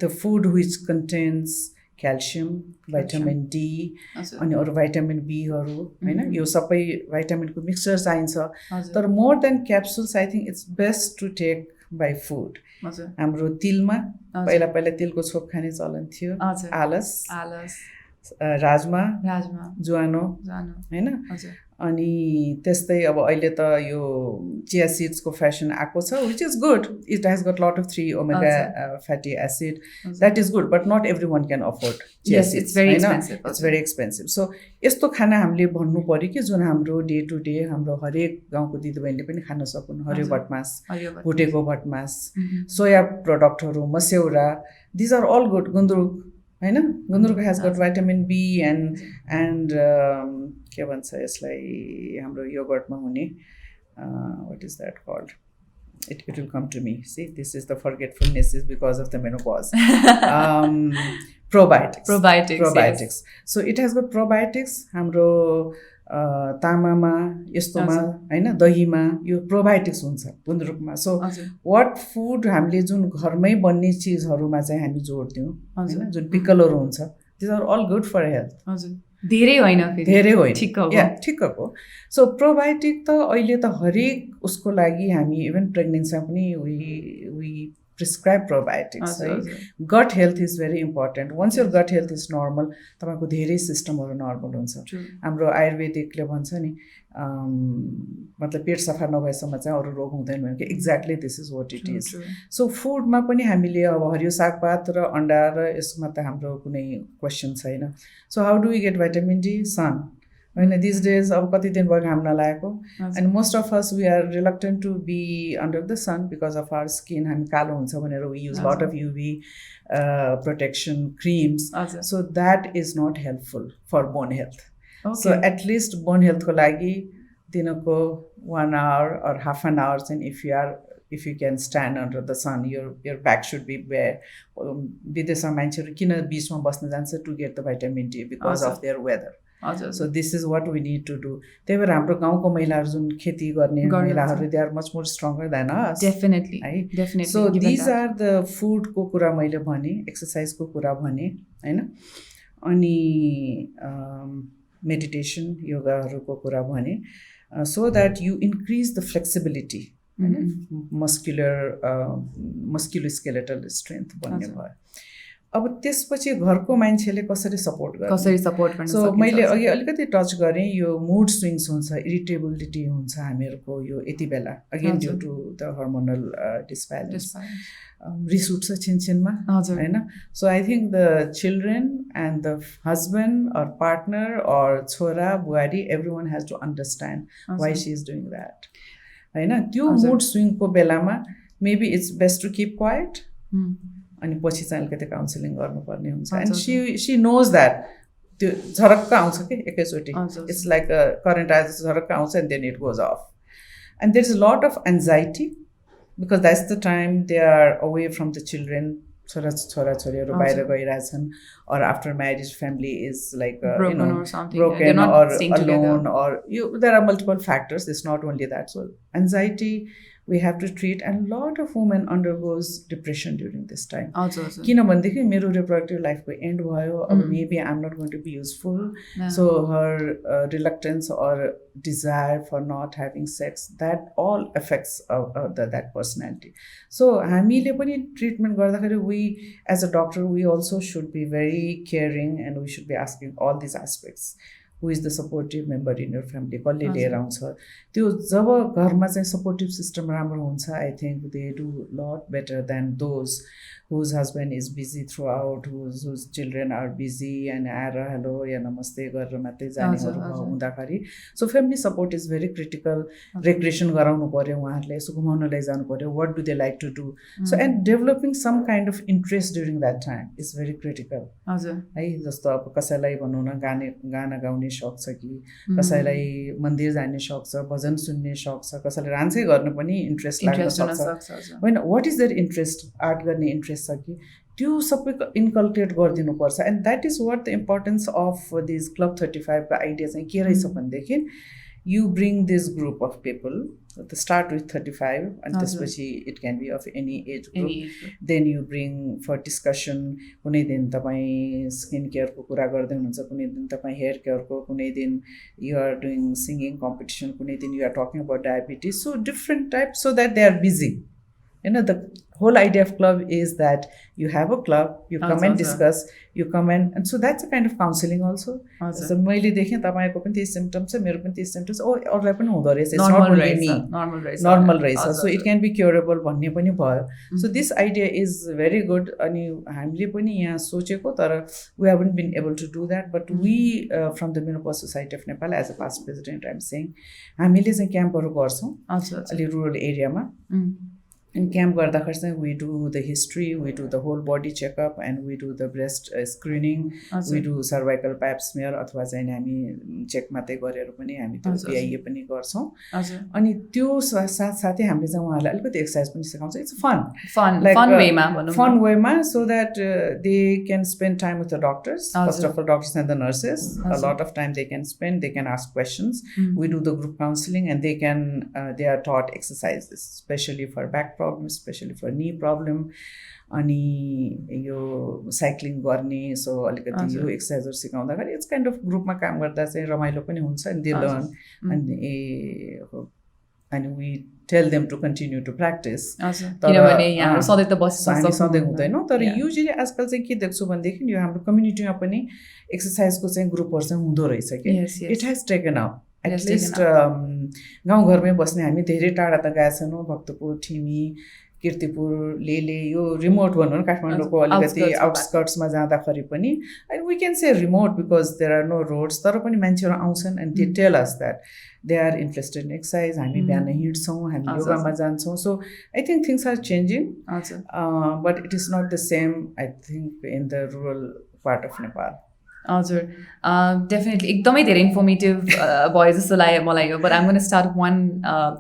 the food which contents calcium vitamin D हजुर। अनि अरू भाइटामिन बीहरू होइन यो सबै भाइटामिनको मिक्सचर चाहिन्छ हजुर। तर more than capsules I think it's best to take by food हजुर। हाम्रो तिलमा हजुर। पहिला पहिला तिलको छोप खाने चलन थियो हजुर। आलस आलस, राजमा राजमा, ज्वानो जानो, होइन हजुर। अनि त्यस्तै अब अहिले त यो चिया सिड्सको फेसन आएको छ which is good it has got lot of 3 omega fatty acid that is good but not everyone can afford chia Yes, seeds it's very होइन expensive, it's very expensive so यस्तो खाना हामीले भन्नु पऱ्यो कि जुन हाम्रो डे टु डे हाम्रो हरेक गाउँको दिदीबहिनीले पनि खान सकुन् हरियो हजुर। भटमास हरियो भटमास। भुटेको भटमास सोया प्रडक्टहरू मस्यौरा these are all good gundruk होइन gundruk has got vitamin B and के भन्छ यसलाई हाम्रो योगर्टमा हुने what is that called it will come to me. See, this is the forgetfulness is because of the menopause. Probiotics. Probiotics. So it has got probiotics. हाम्रो तामामा यस्तोमा होइन दहीमा यो प्रोबायोटिक्स हुन्छ गुन्द्रुकमा सो वाट फुड हामीले जुन घरमै बन्ने चिजहरूमा चाहिँ हामी जोड दिउँ होइन जुन पिकलहरू हुन्छ these are all good for health धेरै होइन धेरै होइन ठिक्कको ठिक्कको सो प्रोबायोटिक त अहिले त हरेक उसको लागि हामी इभन प्रेग्नेन्सीमा पनि वी प्रिस्क्राइब प्रोबायोटिक्स है gut health is very important once your gut health is normal तपाईँको धेरै सिस्टमहरू नर्मल हुन्छ हाम्रो आयुर्वेदिकले भन्छ नि मतलब पेट सफा नभएसम्म चाहिँ अरू रोग हुँदैन भने exactly this is what it is so फुडमा पनि हामीले अब हरियो सागपात र अन्डा र यसमा त हाम्रो कुनै क्वेसन छैन so how do we get vitamin D sun होइन दिस डेज अब कति दिन भयो घाम नलागेको and most of us we are reluctant to be under the sun because of our skin हामी कालो हुन्छ भनेर we use lot of UV protection creams so that is not helpful for bone health so at least bone हेल्थको लागि दिनको 1 hour or half an hour चाहिँ if you can stand under the sun your back should be bare विदेशमा मान्छेहरू किन बिचमा बस्न जान्छ to get the vitamin D because of their weather so this is what we need to do त्यही भएर हाम्रो गाउँको महिलाहरू जुन खेती गर्ने महिलाहरू they are much more stronger than us definitely है सो दिज आर द फुडको कुरा मैले भने एक्सर्साइजको कुरा भने होइन अनि मेडिटेसन योगाहरूको कुरा भने so that you increase the flexibility musculoskeletal strength बन्ने भयो अब त्यसपछि घरको मान्छेले कसरी सपोर्ट गर्न सो मैले अघि अलिकति टच गरेँ यो मुड स्विङ्स हुन्छ इरिटेबिलिटी हुन्छ हामीहरूको यो यति बेला again due to the hormonal disbalance रिस उठ्छ छिनछिनमा होइन so I think the children and the husband or partner or छोरा बुहारी everyone has to understand why she is doing that होइन त्यो मुड स्विङको बेलामा maybe it's best to keep quiet अनि पछि चाहिँ अलिकति काउन्सिलिङ गर्नुपर्ने हुन्छ एन्ड सी नोज द्याट त्यो झरक्क आउँछ कि एकैचोटि इट्स लाइक अ करेन्ट आएर झरक्क आउँछ and then it goes off and there is lot of anxiety because that's the time they are away from the children छोराछोरीहरू बाहिर गइरहेछन् or after marriage family is like broken or alone or there are multiple factors. It's not only that. So anxiety we have to treat, and a lot of women undergoes depression during this time. किनभनेदेखि मेरो reproductive life को end भयो अब maybe I'm not going to be useful. So her reluctance or desire for not having sex, that all affects that personality. So हामीले पनि treatment गर्दाखेरि we as a doctor we also should be very caring and we should be asking all these aspects. Who is the supportive member in your family, कसले लिएर आउँछ। त्यो जब घरमा चाहिँ supportive system राम्रो हुन्छ, I think they do lot better than those whose husband is busy throughout, whose children are busy and आएर hello या नमस्ते गरेर मात्रै जानेहरू हुँदाखेरि। So family support is very critical. Recreation गराउनु पऱ्यो, उहाँहरूले यसो घुमाउन लैजानु पऱ्यो, what do they like to do. So and developing some kind of interest during that time is very critical है। जस्तो अब कसैलाई भनौँ न गाना गाउने सौक छ कि, कसैलाई मन्दिर जाने सौक छ, भजन सुन्ने सौक छ, कसैलाई डान्सै गर्न पनि इन्ट्रेस्ट लाग्न सक्छ होइन। What is their interest, art गर्ने इन्ट्रेस्ट छ कि, त्यो सबै इन्कल्केट गरिदिनुपर्छ। And that is what the importance of this club 35 को आइडिया चाहिँ के रहेछ भनेदेखि, you bring this group of people, start with 35 अनि त्यसपछि it can be of any age group, then you bring for discussion. कुनै दिन तपाईँ स्किन केयरको कुरा गर्दै हुनुहुन्छ, कुनै दिन तपाईँ हेयर केयरको, कुनै दिन you are doing singing competition, कुनै दिन you are talking about diabetes. So different type, so that they are busy. You know, the whole idea of club is that you have a club, you come and discuss, you come and so that's a kind of counseling also. So मैले देखेँ तपाईको पनि त्यही symptoms छ, मेरो पनि त्यही symptoms, ओ अरूलाई पनि हुँदो रहेछ, it's not only me, normal रहेछ, so it can be curable भन्ने पनि भयो। So this idea is very good. अनि हामीले पनि यहाँ सोचेको, तर we haven't been able to do that, but we from the menopause society of Nepal as a past president I am saying, हामीले चाहिँ क्याम्पहरू गर्छौँ अलि रुरल एरियामा। And camp गर्दाखेरि चाहिँ we do the history, we do the whole body checkup, and we do the breast screening, we do cervical pap smear, अथवा चाहिँ हामी चेक मात्रै गरेर पनि हामी त्यो PIA पनि गर्छौँ। अनि त्यो साथसाथै हामीले चाहिँ उहाँहरूलाई अलिकति एक्सर्साइज पनि सिकाउँछ। इट्स फन वेमा, so that they can spend time with the doctors, first of all doctors and the nurses, a lot of time they can spend, they can ask questions, we do the group counseling, and they are taught exercises, especially for back problem, especially for knee problem, अनि यो cycling गर्ने, so अलिकति यो एक्सर्साइजहरू सिकाउँदाखेरि it's kind of ग्रुपमा काम गर्दा चाहिँ रमाइलो पनि हुन्छ, अनि they learn and we tell them to continue to practice. किनभने यहाँ सधैँ त सधैँ हुँदैन, तर युजली आजकल चाहिँ के देख्छु भनेदेखि यो हाम्रो कम्युनिटीमा पनि एक्सर्साइजको चाहिँ ग्रुपहरू चाहिँ हुँदो रहेछ कि, it has taken up. At least गाउँघरमै बस्ने हामी धेरै टाढा त गएका छैनौँ, भक्तपुर, ठिमी, किर्तिपुर, लेले, यो रिमोट भनौँ न, काठमाडौँको अलिकति आउटस्कर्ट्समा जाँदाखेरि पनि, and we can say remote because there are no roads, तर पनि मान्छेहरू आउँछन् and they tell us that they are interested in exercise. हामी बिहान हिँड्छौँ, हामी योगामा जान्छौँ। So I think things are changing, but it is not the same I think in the rural part of Nepal. हजुर, डेफिनेटली एकदमै धेरै इन्फर्मेटिभ भयो जस्तो लाग्यो मलाई यो, but I'm gonna start one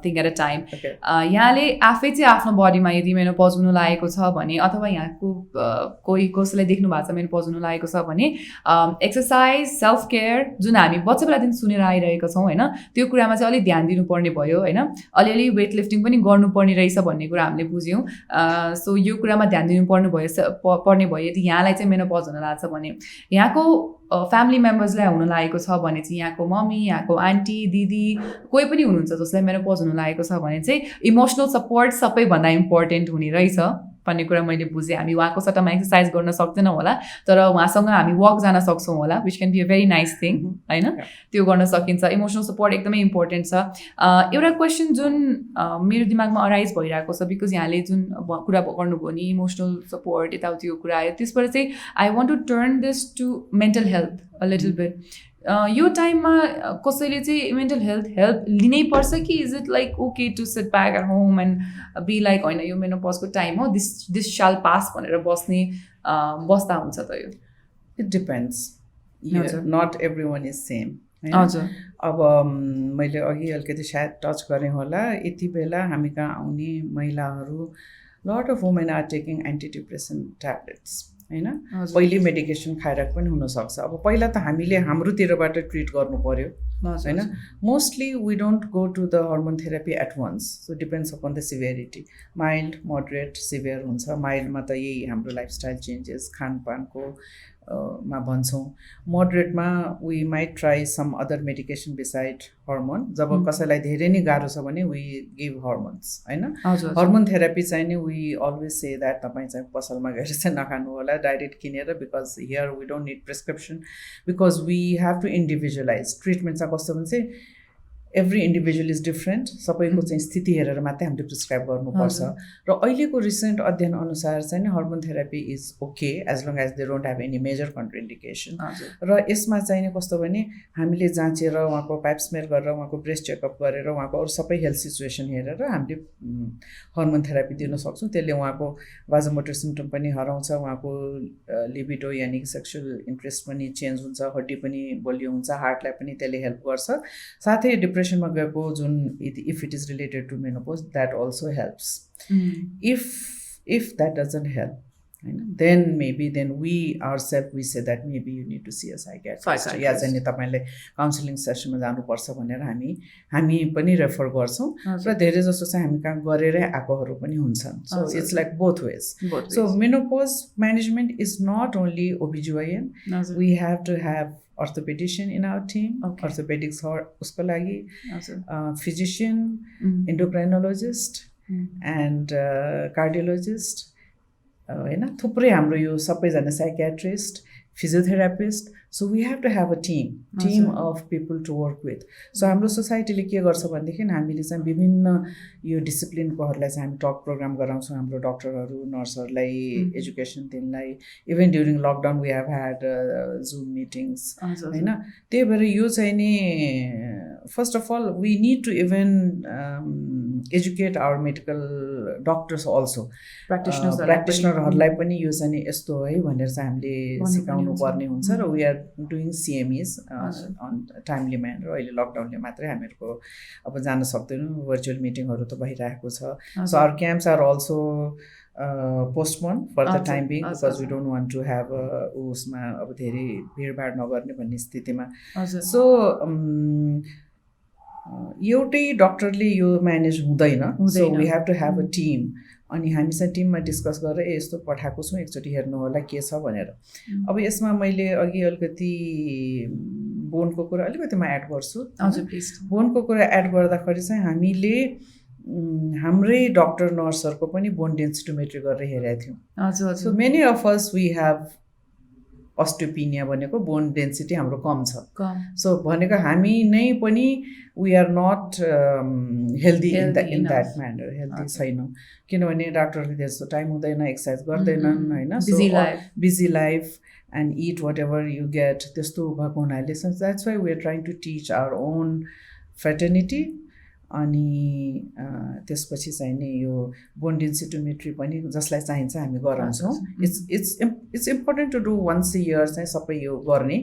thing at a time. यहाँले आफै चाहिँ आफ्नो बडीमा यदि मेनोपज हुनु लागेको छ भने, अथवा यहाँको कोही कसैलाई देख्नु भएको छ मेनोपज हुनु लागेको छ भने, एक्सर्साइज, सेल्फ केयर जुन हामी बच्चा बेलादेखि सुनेर आइरहेको छौँ होइन, त्यो कुरामा चाहिँ अलिक ध्यान दिनुपर्ने भयो होइन, अलिअलि वेट लिफ्टिङ पनि गर्नुपर्ने रहेछ भन्ने कुरा हामीले बुझ्यौँ। सो यो कुरामा ध्यान दिनुपर्ने भयो यदि यहाँलाई चाहिँ मेनोपज हुन लाग्छ भने। यहाँको फ्यामिली मेम्बर्सलाई हुन लागेको छ भने चाहिँ यहाँको मम्मी, यहाँको आन्टी, दिदी कोही पनि हुनुहुन्छ जसलाई मेनोपज हुन लागेको छ भने चाहिँ इमोसनल सपोर्ट सबैभन्दा इम्पोर्टेन्ट हुने रहेछ भन्ने कुरा मैले बुझेँ। हामी उहाँको सट्टामा एक्सर्साइज गर्न सक्दैनौँ होला, तर उहाँसँग हामी वक जान सक्छौँ होला, which can be a very nice thing होइन, त्यो गर्न सकिन्छ। इमोसनल सपोर्ट एकदमै इम्पोर्टेन्ट छ। एउटा क्वेसन जुन मेरो दिमागमा अराइज भइरहेको छ, बिकज यहाँले जुन कुरा गर्नुभयो नि इमोसनल सपोर्ट यताउति यो कुरा आयो, त्यसबाट चाहिँ I want to turn this to mental health a little bit. यो टाइममा कसैले चाहिँ मेन्टल हेल्प लिनै पर्छ कि is it like okay to sit back at home and be like होइन यो मेनोपजको टाइम हो, दिस शाल पास भनेर बस्दा हुन्छ त यो? It depends, not everyone is same. हजुर, अब मैले अघि अलिकति सायद टच गरेँ होला, यति बेला हामी कहाँ आउने महिलाहरू, lot of women are taking antidepression tablets होइन, पहिले मेडिकेसन खाएर पनि हुनसक्छ। अब पहिला त हामीले हाम्रोतिरबाट ट्रिट गर्नु पर्यो होइन, mostly we don't go to the hormone therapy at once, so depends upon the severity. Mild, moderate, severe हुन्छ। माइल्डमा त यही हाम्रो लाइफस्टाइल चेन्जेस, खानपानको मा भन्छौँ मोडरेटमा we might try some other medication beside hormone जब कसैलाई धेरै नै गाह्रो छ भने वी गिभ हर्मोन्स होइन हर्मोन थेरापी चाहिँ नि वी अलवेज से द्याट तपाईँ चाहिँ पसलमा गएर चाहिँ नखानु होला डाइरेक्ट किनेर because here we don't need prescription because we have to individualise treatment चाहिँ कस्तो भने चाहिँ एभ्री इन्डिभिजुअल इज डिफ्रेन्ट सबैको चाहिँ स्थिति हेरेर मात्रै हामीले प्रिस्क्राइब गर्नुपर्छ र अहिलेको रिसेन्ट अध्ययन अनुसार चाहिँ नि hormone therapy is okay as long as they don't have any major contraindication र यसमा चाहिँ नि कस्तो भने हामीले जाँचेर उहाँको पाइप स्मेयर गरेर उहाँको ब्रेस्ट चेकअप गरेर उहाँको अरू सबै हेल्थ सिचुएसन हेरेर हामीले हर्मोन थेरापी दिन सक्छौँ त्यसले उहाँको भाजोमोटर सिम्पटम पनि हराउँछ उहाँको लिबिडो यानि कि सेक्सुअल इन्ट्रेस्ट पनि चेन्ज हुन्छ हड्डी पनि बलियो हुन्छ हार्टलाई पनि त्यसले हेल्प गर्छ साथै डिप्रेसनमा गएको जुन if it is related to menopause that also helps if that doesn't help होइन then we our self we say that maybe you need to see a psychiatrist या चाहिँ तपाईँले काउन्सिलिङ सेसनमा जानुपर्छ भनेर हामी पनि रेफर गर्छौँ र धेरै जस्तो चाहिँ हामी काम गरेरै आएकोहरू पनि हुन्छन् so it's like both ways so menopause management is not only OB GYN we have to have orthopedician in our team, orthopedics usko lagi, physician, endocrinologist, and cardiologist, हैन थुप्रै हाम्रो यो सबैजना psychiatrist physiotherapist so we have to have a team of people to work with so हाम्रो सोसाइटीले के गर्छ भनेदेखि हामीले चाहिँ विभिन्न यो डिसिप्लिनकोहरूलाई चाहिँ हामी टक प्रोग्राम गराउँछौँ हाम्रो डक्टरहरू नर्सहरूलाई एजुकेसन दिनलाई even during lockdown we have had Zoom meetings होइन त्यही भएर यो चाहिँ नि first of all we need to even educate our medical doctors also प्र्याक्टिसनरहरूलाई पनि यो चाहिँ नि यस्तो है भनेर चाहिँ हामीले सिकाउनु पर्ने हुन्छ र we are doing CMEs on timely manner अहिले लकडाउनले मात्रै हामीहरूको अब जान सक्दैनौँ भर्चुअल मिटिङहरू त भइरहेको छ so our camps are also postpone for the time being because we don't want to have उसमा अब धेरै भिडभाड नगर्ने भन्ने स्थितिमा सो एउटै डक्टरले यो म्यानेज हुँदैन so we have to have a team अनि हामी चाहिँ टिममा डिस्कस गरेर यस्तो पठाएको छौँ एकचोटि हेर्नु होला के छ भनेर अब यसमा मैले अघि अलिकति बोनको कुरा अलिकति म एड गर्छु बोनको कुरा एड गर्दाखेरि चाहिँ हामीले हाम्रै डक्टर नर्सहरूको पनि बोन डेन्सिटोमेट्री गरेर हेरेका थियौँ so many of us we have osteopenia भनेको बोन डेन्सिटी हाम्रो कम छ सो भनेको हामी नै पनि we are not healthy in that manner healthy छैनौँ किनभने डाक्टरले त्यस्तो टाइम हुँदैन एक्सर्साइज गर्दैनन् होइन busy life and it whatever you get त्यस्तो भएको हुनाले so that's why we are trying to teach our own fraternity अनि त्यसपछि चाहिँ नि यो बोन डेन्सिटोमेट्री पनि जसलाई चाहिन्छ हामी गराउँछौँ it's important to do once a year चाहिँ सबै यो गर्ने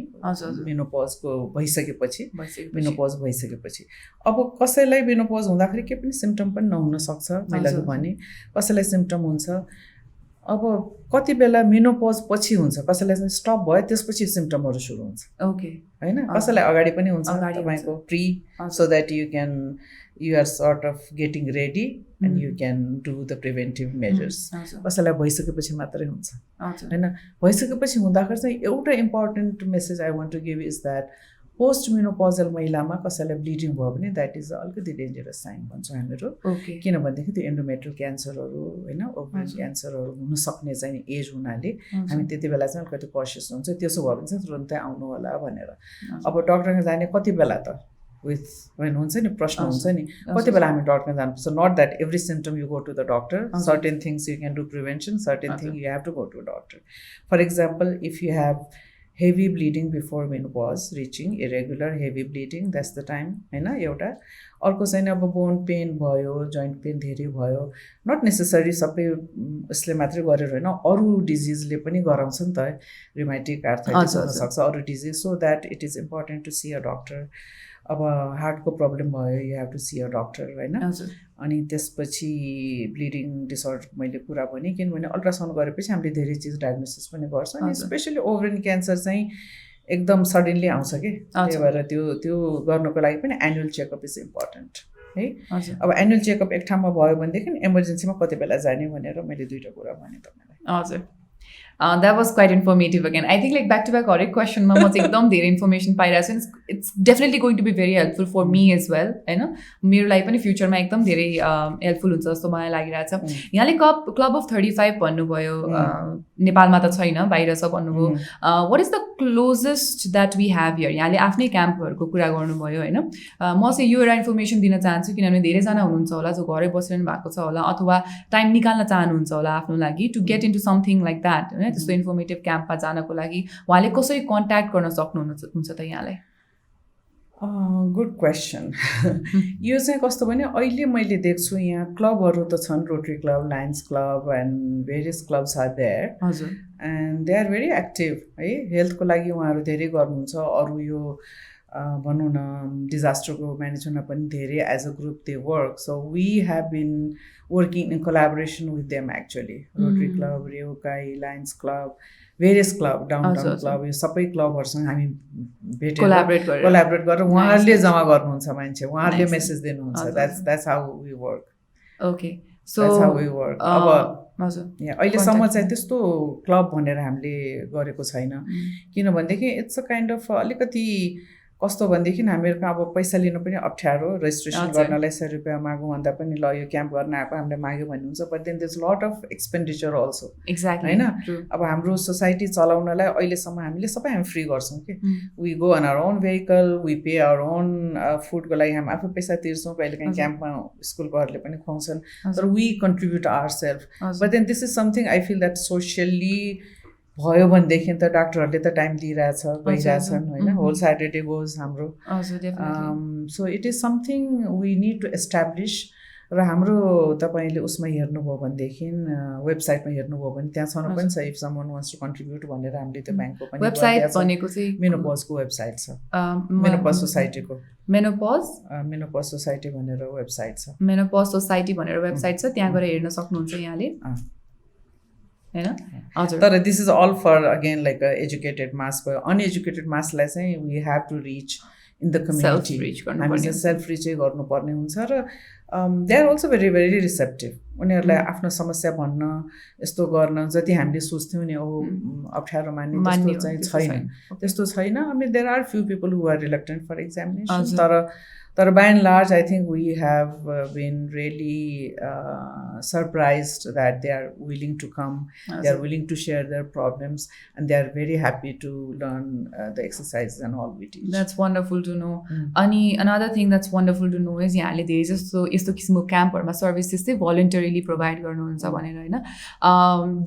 मेनोपजको भइसकेपछि मेनोपज भइसकेपछि अब कसैलाई मेनोपज हुँदाखेरि केही पनि सिम्पटम पनि नहुनसक्छ मैले भने कसैलाई सिम्पटम हुन्छ अब कति बेला मेनोपज पछि हुन्छ कसैलाई चाहिँ स्टप भयो त्यसपछि सिम्पटमहरू सुरु हुन्छ होइन कसैलाई अगाडि पनि हुन्छ तपाईँको pre so that you are sort of getting ready and you can do the preventive measures कसैलाई भइसकेपछि मात्रै हुन्छ हैन भइसकेपछि हुँदाखेरि चाहिँ एउटा important message I want to give is that post menopausal महिलामा कसैलाई ब्लिडिङ भयो भने द्याट इज अलिकति डेन्जरस साइन भन्छौँ हामीहरू किनभनेदेखि त्यो एन्डोमेट्रियल क्यान्सरहरू होइन ओभरियन क्यान्सरहरू हुनसक्ने चाहिँ एज हुनाले हामी त्यति बेला चाहिँ अलिकति कसियस हुन्छ त्यसो भयो भने चाहिँ तुरुन्तै आउनु होला भनेर अब डक्टरमा जाने कति बेला त विथ वेन हुन्छ नि प्रश्न हुन्छ नि कति बेला हामी डक्टरमा जानुपर्छ not that every symptom you go to the doctor certain things you can do prevention certain thing you have to go to doctor for example if you have heavy bleeding before menopause reaching irregular heavy bleeding that's the time हैन एउटा अर्को चाहिँ अब bone pain भयो joint pain धेरै भयो not necessary सबै यसले मात्रै गरेर होइन अरू डिजिजले पनि गराउँछ नि त रिमाइटिक आर्थराइटिस हुनसक्छ अरू disease so that it is important to see a doctor अब हार्टको प्रब्लम भयो you have to see a doctor होइन अनि त्यसपछि ब्लिडिङ डिसअर्डर मैले कुरा भने किनभने अल्ट्रासाउन्ड गरेपछि हामीले धेरै चिज डायग्नोसिस पनि गर्छ अनि स्पेसली ओभरियन क्यान्सर चाहिँ एकदम सडनली आउँछ कि त्यही भएर त्यो गर्नको लागि पनि एनुअल चेकअप इज इम्पोर्टेन्ट है अब एनुअल चेकअप एक ठाउँमा भयो भनेदेखि इमर्जेन्सीमा कति बेला जाने भनेर मैले दुईवटा कुरा भने तपाईँलाई हजुर That was quite informative again. I think like back to back हरेक क्वेसनमा म चाहिँ एकदम धेरै इन्फर्मेसन पाइरहेको छु. It's definitely going to be very helpful for me as well. हैन मेरो लागि पनि फ्युचरमा एकदम धेरै हेल्पफुल हुन्छ जस्तो मलाई लागिरहेछ. यहाँले क्लब अफ 35 भन्नुभयो, नेपालमा त छैन, बाहिर छ भन्नुभयो. What is the closest that we have here? यहाँले आफ्नै क्याम्पहरूको कुरा गर्नुभयो हैन. म चाहिँ यो एउटा इन्फर्मेसन दिन चाहन्छु किनभने धेरैजना हुनुहुन्छ होला जो घरै बसिरहनु भएको छ होला अथवा टाइम निकाल्न चाहनुहुन्छ होला आफ्नो लागि to get into something like that हैन. त्यस्तो इन्फर्मेटिभ क्याम्पमा जानको लागि उहाँले कसरी कन्ट्याक्ट गर्न सक्नुहुन्छ त यहाँलाई? Good question. यो चाहिँ कस्तो भने अहिले मैले देख्छु यहाँ क्लबहरू त छन्, Rotary club, lions club and various clubs are there. हजुर. And they are very active है. हेल्थको लागि उहाँहरू धेरै गर्नुहुन्छ. अरू यो भनौँ न डिजास्टरको म्यानेजमेन्टमा पनि धेरै as a group they work. So we have been working in collaboration with them actually. Rotary club, Reiyukai, lions club, various club, downtown club, यो सबै क्लबहरूसँग हामी भेटेर कोलाबोरेट गरेर उहाँहरूले जम्मा गर्नुहुन्छ मान्छे, उहाँहरूले मेसेज दिनुहुन्छ. That's how we work. Okay. So that's how we work. अब हजुर अहिलेसम्म चाहिँ त्यस्तो क्लब भनेर हामीले गरेको छैन. किनभनेदेखि इट्स अ काइन्ड अफ अलिकति कस्तो भनेदेखि हामीहरूको अब पैसा लिनु पनि अप्ठ्यारो. रेजिस्ट्रेसन गर्नलाई 100 रुपियाँ मागौँ भन्दा पनि ल यो क्याम्प गर्न आएको हामीले माग्यो भन्ने हुन्छ. But then there is lot of expenditure also. Exactly हैन. अब हाम्रो सोसाइटी चलाउनलाई अहिलेसम्म हामीले सबै हामी फ्री गर्छौँ कि. We go on our own vehicle, we pay our own फुडको लागि हामी आफू पैसा तिर्छौँ. कहिलेकाहीँ क्याम्पमा स्कुलकोहरूले पनि खुवाउँछन्. तर we contribute our self. But then this is something I feel that socially भयो भनेदेखि त डाक्टरहरूले त टाइम दिइरहेछ, गइरहेछन् होइन. होल स्याटरडे गोज हाम्रो. So it is something we need to establish. र हाम्रो तपाईँले उसमा हेर्नुभयो भनेदेखि वेबसाइटमा हेर्नुभयो भने त्यहाँ छन पनि छ, if someone wants to contribute भनेर हामीले त्यो ब्याङ्कको पनि वेबसाइट भनेको चाहिँ मेनोपजको वेबसाइट छ. मेनोपज सोसाइटीको मेनोपज सोसाइटी भनेर वेबसाइट छ. मेनोपज सोसाइटी भनेर वेबसाइट छ, त्यहाँ गएर हेर्न सक्नुहुन्छ यहाँले हैन. हजुर. तर this is all for again like educated mass भयो. अनएजुकेटेड मासलाई चाहिँ we have to reach in the community. हामी चाहिँ सेल्फ रिचै गर्नुपर्ने हुन्छ. र they are also very very receptive. उनीहरूलाई आफ्नो समस्या भन्न, यस्तो गर्न जति हामीले सोच्थ्यौँ नि अप्ठ्यारो मान्ने त्यस्तो चाहिँ छैन. त्यस्तो छैन. I mean there are few people who are reluctant for examination. तर by and large, I think we have been really surprised that they are willing to come, they are willing to share their problems, and they are very happy to learn the exercises and all we teach. That's wonderful to know. Ani another thing that's wonderful to know is yahanle धेरै जस्तो यस्तो किसिमको क्याम्पहरुमा services चाहिँ भलन्टरीली provide गर्नुहुन्छ भनेर हैन.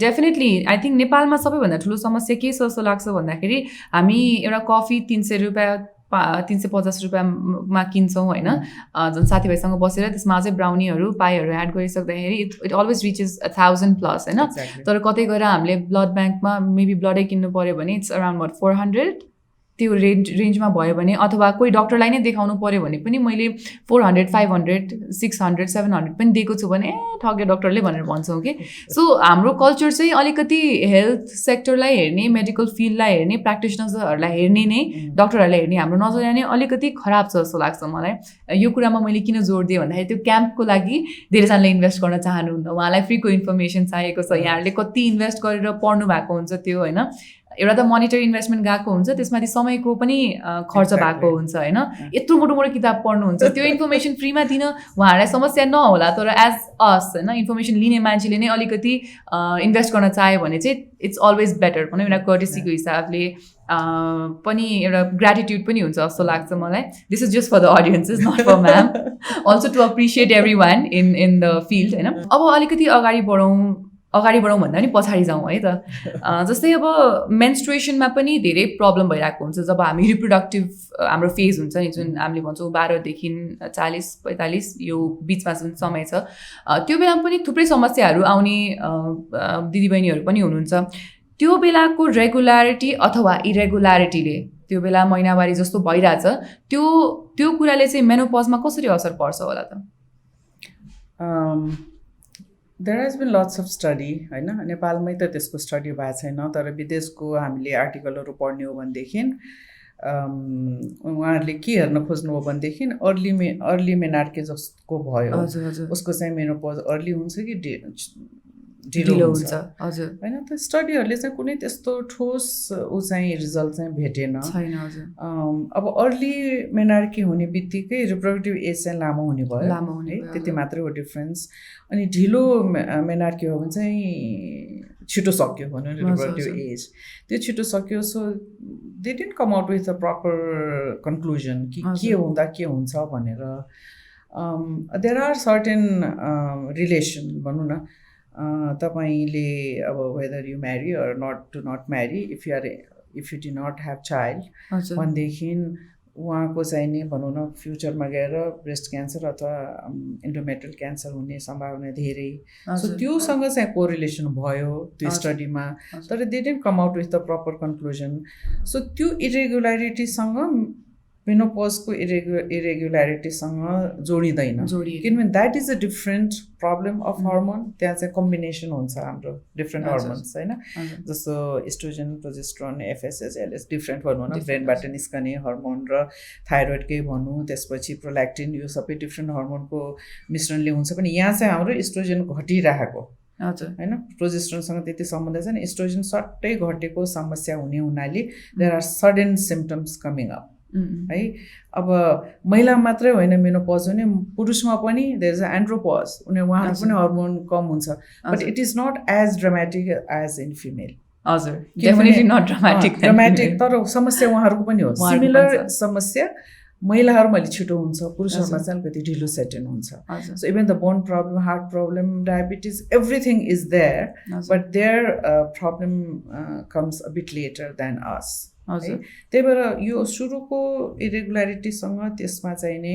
Definitely I think नेपालमा सबैभन्दा ठुलो समस्या के जस्तो लाग्छ भन्दाखेरि हामी एउटा कफी 300 रुपैयाँ 350 रुपियाँमा किन्छौँ होइन. झन् साथीभाइसँग बसेर त्यसमा अझै ब्राउनीहरू पाईहरू एड गरिसक्दाखेरि इट अलवेज रिचेस 1000+ होइन. तर कतै गएर हामीले ब्लड ब्याङ्कमा मेबी ब्लडै किन्नु पऱ्यो भने इट्स अराउन्ड 400 त्यो रेन्जमा भयो भने, अथवा कोही डक्टरलाई नै देखाउनु पऱ्यो भने पनि मैले 400 500 600 700 पनि दिएको छु भने ठग्यो डक्टरले भनेर भन्छौँ कि. सो हाम्रो कल्चर चाहिँ अलिकति हेल्थ सेक्टरलाई हेर्ने, मेडिकल फिल्डलाई हेर्ने, प्र्याक्टिसनर्सहरूलाई हेर्ने नै, डक्टरहरूलाई हेर्ने हाम्रो नजरिया नै अलिकति खराब छ जस्तो लाग्छ मलाई. यो कुरामा मैले किन जोड दिएँ भन्दाखेरि त्यो क्याम्पको लागि धेरैजनाले इन्भेस्ट गर्न चाहनुहुन्न. उहाँलाई फ्रीको इन्फर्मेसन चाहिएको छ. यहाँहरूले कति इन्भेस्ट गरेर पढ्नु भएको हुन्छ त्यो होइन. एउटा त मोनिटरी इन्भेस्टमेन्ट गएको हुन्छ, त्यसमाथि समयको पनि खर्च भएको हुन्छ होइन. यत्रो मोटो मोटो किताब पढ्नुहुन्छ, त्यो इन्फर्मेसन फ्रीमा दिन उहाँहरूलाई समस्या नहोला. तर एज अस होइन इन्फर्मेसन लिने मान्छेले नै अलिकति इन्भेस्ट गर्न चाह्यो भने चाहिँ इट्स अलवेज बेटर. भनौँ एउटा कर्टेसीको हिसाबले पनि एउटा ग्र्याटिट्युड पनि हुन्छ जस्तो लाग्छ मलाई. This is just for the audiences, not for ma'am. Also to appreciate everyone in the field होइन. अब अलिकति अगाडि बढौँ भन्दा पनि पछाडि जाउँ है त. जस्तै अब मेन्स्ट्रुएसनमा पनि धेरै प्रब्लम भइरहेको हुन्छ जब हामी रिप्रोडक्टिभ हाम्रो फेज हुन्छ नि, जुन हामीले भन्छौँ 12देखि 40-45 यो बिचमा जुन समय छ, त्यो बेलामा पनि थुप्रै समस्याहरू आउने दिदीबहिनीहरू पनि हुनुहुन्छ. त्यो बेलाको रेगुलारिटी अथवा इरेगुलारिटीले त्यो बेला महिनावारी जस्तो भइरहेछ, त्यो कुराले चाहिँ मेनोपजमा कसरी असर पर्छ होला त? There has been lots of study होइन. नेपालमै त त्यसको स्टडी भएको छैन. तर विदेशको हामीले आर्टिकलहरू पढ्ने हो भनेदेखि उहाँहरूले के हेर्न खोज्नु हो भनेदेखि अर्ली मेनार्के जसको भयो उसको चाहिँ मेनोपज अर्ली हुन्छ कि ढिलो हुन्छ हजुर होइन त स्टडीहरूले चाहिँ कुनै त्यस्तो ठोस चाहिँ रिजल्ट चाहिँ भेटेन छैन हजुर अब अर्ली मेनार्की हुने बित्तिकै रिप्रोडक्टिभ एज चाहिँ लामो हुने भयो लामो हुने है त्यति मात्रै हो डिफ्रेन्स अनि ढिलो मेनार्की हो भने चाहिँ छिटो सक्यो भनौँ रिप्रोडक्टिभ एज त्यो छिटो सक्यो so they didn't come out with a proper conclusion कि के हुँदा के हुन्छ भनेर देयर आर सर्टेन रिलेसन भनौँ न तपाईँले अब whether you marry or not marry if you do not have child भनेदेखि उहाँको चाहिँ नि भनौँ न फ्युचरमा गएर ब्रेस्ट क्यान्सर अथवा इन्डोमेट्रियल क्यान्सर हुने सम्भावना धेरै सो त्योसँग चाहिँ कोरिलेसन भयो त्यो स्टडीमा तर they didn't come out with the proper conclusion so त्यो इरेगुलारिटीसँग मेनोपजको इरेगुलारिटीसँग जोडिँदैन किनभने that is a different problem of hormone त्यहाँ चाहिँ कम्बिनेसन हुन्छ हाम्रो डिफ्रेन्ट हर्मोन्स होइन जस्तो oestrogen progesterone FSH LS different भनौँ न ब्रेनबाट निस्कने हर्मोन र थाइरोइडकै भनौँ त्यसपछि प्रोल्याक्टिन यो सबै डिफ्रेन्ट हर्मोनको मिश्रणले हुन्छ पनि यहाँ चाहिँ हाम्रो इस्ट्रोजन घटिरहेको होइन प्रोजेस्ट्रोनसँग त्यति सम्बन्ध छैन इस्ट्रोजन सट्टै घटेको समस्या हुनाले there are sudden symptoms coming up है अब महिला मात्रै होइन मेनोपज हुने पुरुषमा पनि देयर इज अ एन्ड्रोपज उहाँहरूको पनि हर्मोन कम हुन्छ but it is not as dramatic as in female dramatic तर समस्या उहाँहरूको पनि हो सिमिलर समस्या महिलाहरूमा अलिक छिटो हुन्छ पुरुषहरूमा चाहिँ अलिकति ढिलो सेटन हुन्छ so even the bone problem heart problem diabetes everything is there but their problem comes a bit later than us है त्यही भएर यो सुरुको इरेगुलारिटीसँग त्यसमा चाहिँ नि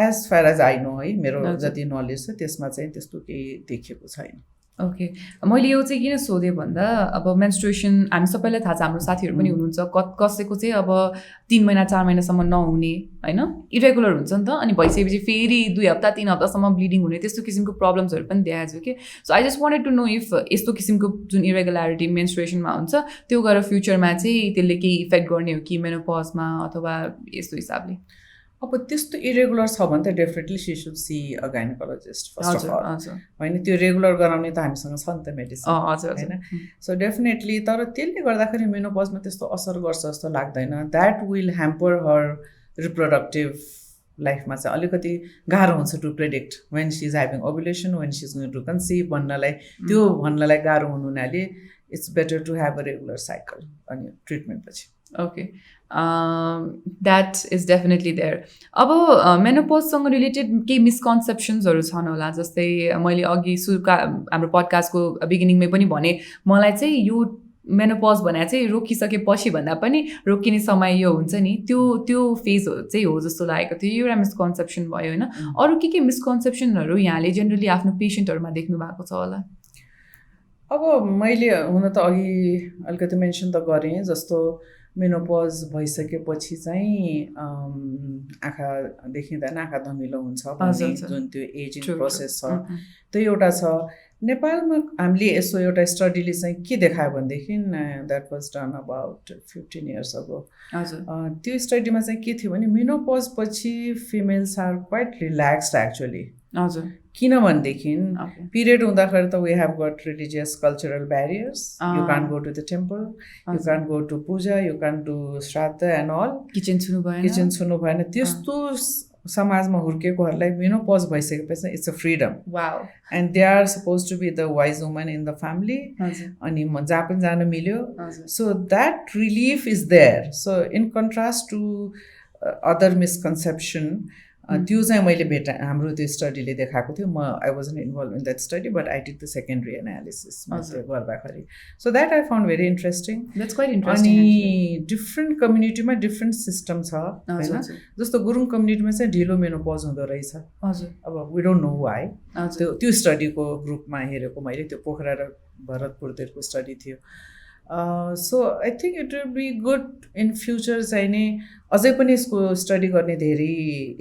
as far as I know है मेरो जति नलेज छ त्यसमा चाहिँ त्यस्तो केही देखिएको छैन ओके मैले यो चाहिँ किन सोधेँ भन्दा अब मेन्स्ट्रुएसन हामी सबैलाई थाहा छ हाम्रो साथीहरू पनि हुनुहुन्छ कसैको चाहिँ अब 3 महिना 4 महिनासम्म नहुने होइन इरेगुलर हुन्छ नि त अनि भइसकेपछि फेरि 2 हप्ता 3 हप्तासम्म ब्लिडिङ हुने त्यस्तो किसिमको प्रब्लम्सहरू पनि देखाएको छु कि so I just wanted to know if यस्तो किसिमको जुन इरेगुलारिटी मेन्स्ट्रुएसनमा हुन्छ त्यो गएर फ्युचरमा चाहिँ त्यसले केही इफेक्ट गर्ने हो कि मेनोपजमा अथवा यस्तो हिसाबले अब त्यस्तो इरेगुलर छ भने त definitely she should see a gynaecologist first of all होइन त्यो रेगुलर गराउने त हामीसँग छ नि त मेडिसिन होइन सो डेफिनेटली तर त्यसले गर्दाखेरि मेनोपजमा त्यस्तो असर गर्छ जस्तो लाग्दैन that will hamper her reproductive लाइफमा चाहिँ अलिकति गाह्रो हुन्छ to predict when she is having ovulation when she is going to conceive भन्नलाई गाह्रो हुनाले it's better to have a regular cycle अनि ट्रिटमेन्ट पछि okay that is definitely there अब मेनोपजसँग रिलेटेड केही मिसकन्सेप्सन्सहरू छन् होला जस्तै मैले अघि हाम्रो पडकास्टको बिगिनिङमै पनि भने मलाई चाहिँ यो मेनोपज भनेर चाहिँ रोकिसकेपछि भन्दा पनि रोकिने समय यो हुन्छ नि त्यो फेज चाहिँ हो जस्तो लागेको थियो एउटा मिसकन्सेप्सन भयो होइन अरू के मिसकन्सेप्सनहरू यहाँले जेनरली आफ्नो पेसेन्टहरूमा देख्नु भएको छ होला अब मैले हुन त अघि अलिकति मेन्सन त गरेँ जस्तो मेनोपज भइसकेपछि चाहिँ आँखा देखिँदैन आँखा धमिलो हुन्छ भन्ने जुन त्यो एजिङ प्रोसेस छ त्यो एउटा छ नेपालमा हामीले यसो एउटा स्टडीले चाहिँ के देखायो भनेदेखि that was done about 15 years ago त्यो स्टडीमा चाहिँ के थियो भने मेनोपज पछि females are quite relaxed actually हजुर किनभनेदेखि पिरियड हुँदाखेरि त we have got religious cultural barriers you can go to the temple you can go to puja you can do shraddha and all kitchen छुनु भएन त्यस्तो समाजमा हुर्केकोहरूलाई मेनोपज भइसकेपछि it's a freedom and they are supposed to be the wise woman in the family अनि जहाँ पनि जान मिल्यो so that relief is there so in contrast to other misconception त्यो चाहिँ मैले हाम्रो त्यो स्टडीले देखाएको थियो म I wasn't involved in that study but I did the secondary एनालिसिसमा त्यो गर्दाखेरि so that I found very interesting अनि डिफ्रेन्ट कम्युनिटीमा डिफ्रेन्ट सिस्टम छ होइन जस्तो गुरुङ कम्युनिटीमा चाहिँ ढिलो मेनोपज हुँदो रहेछ अब वी डोन्ट नो वाइ त्यो स्टडीको ग्रुपमा हेरेको मैले त्यो पोखरा र भरतपुरतिरको स्टडी थियो so I think it will be good in future चाहिँ नि अझै पनि यसको स्टडी गर्ने धेरै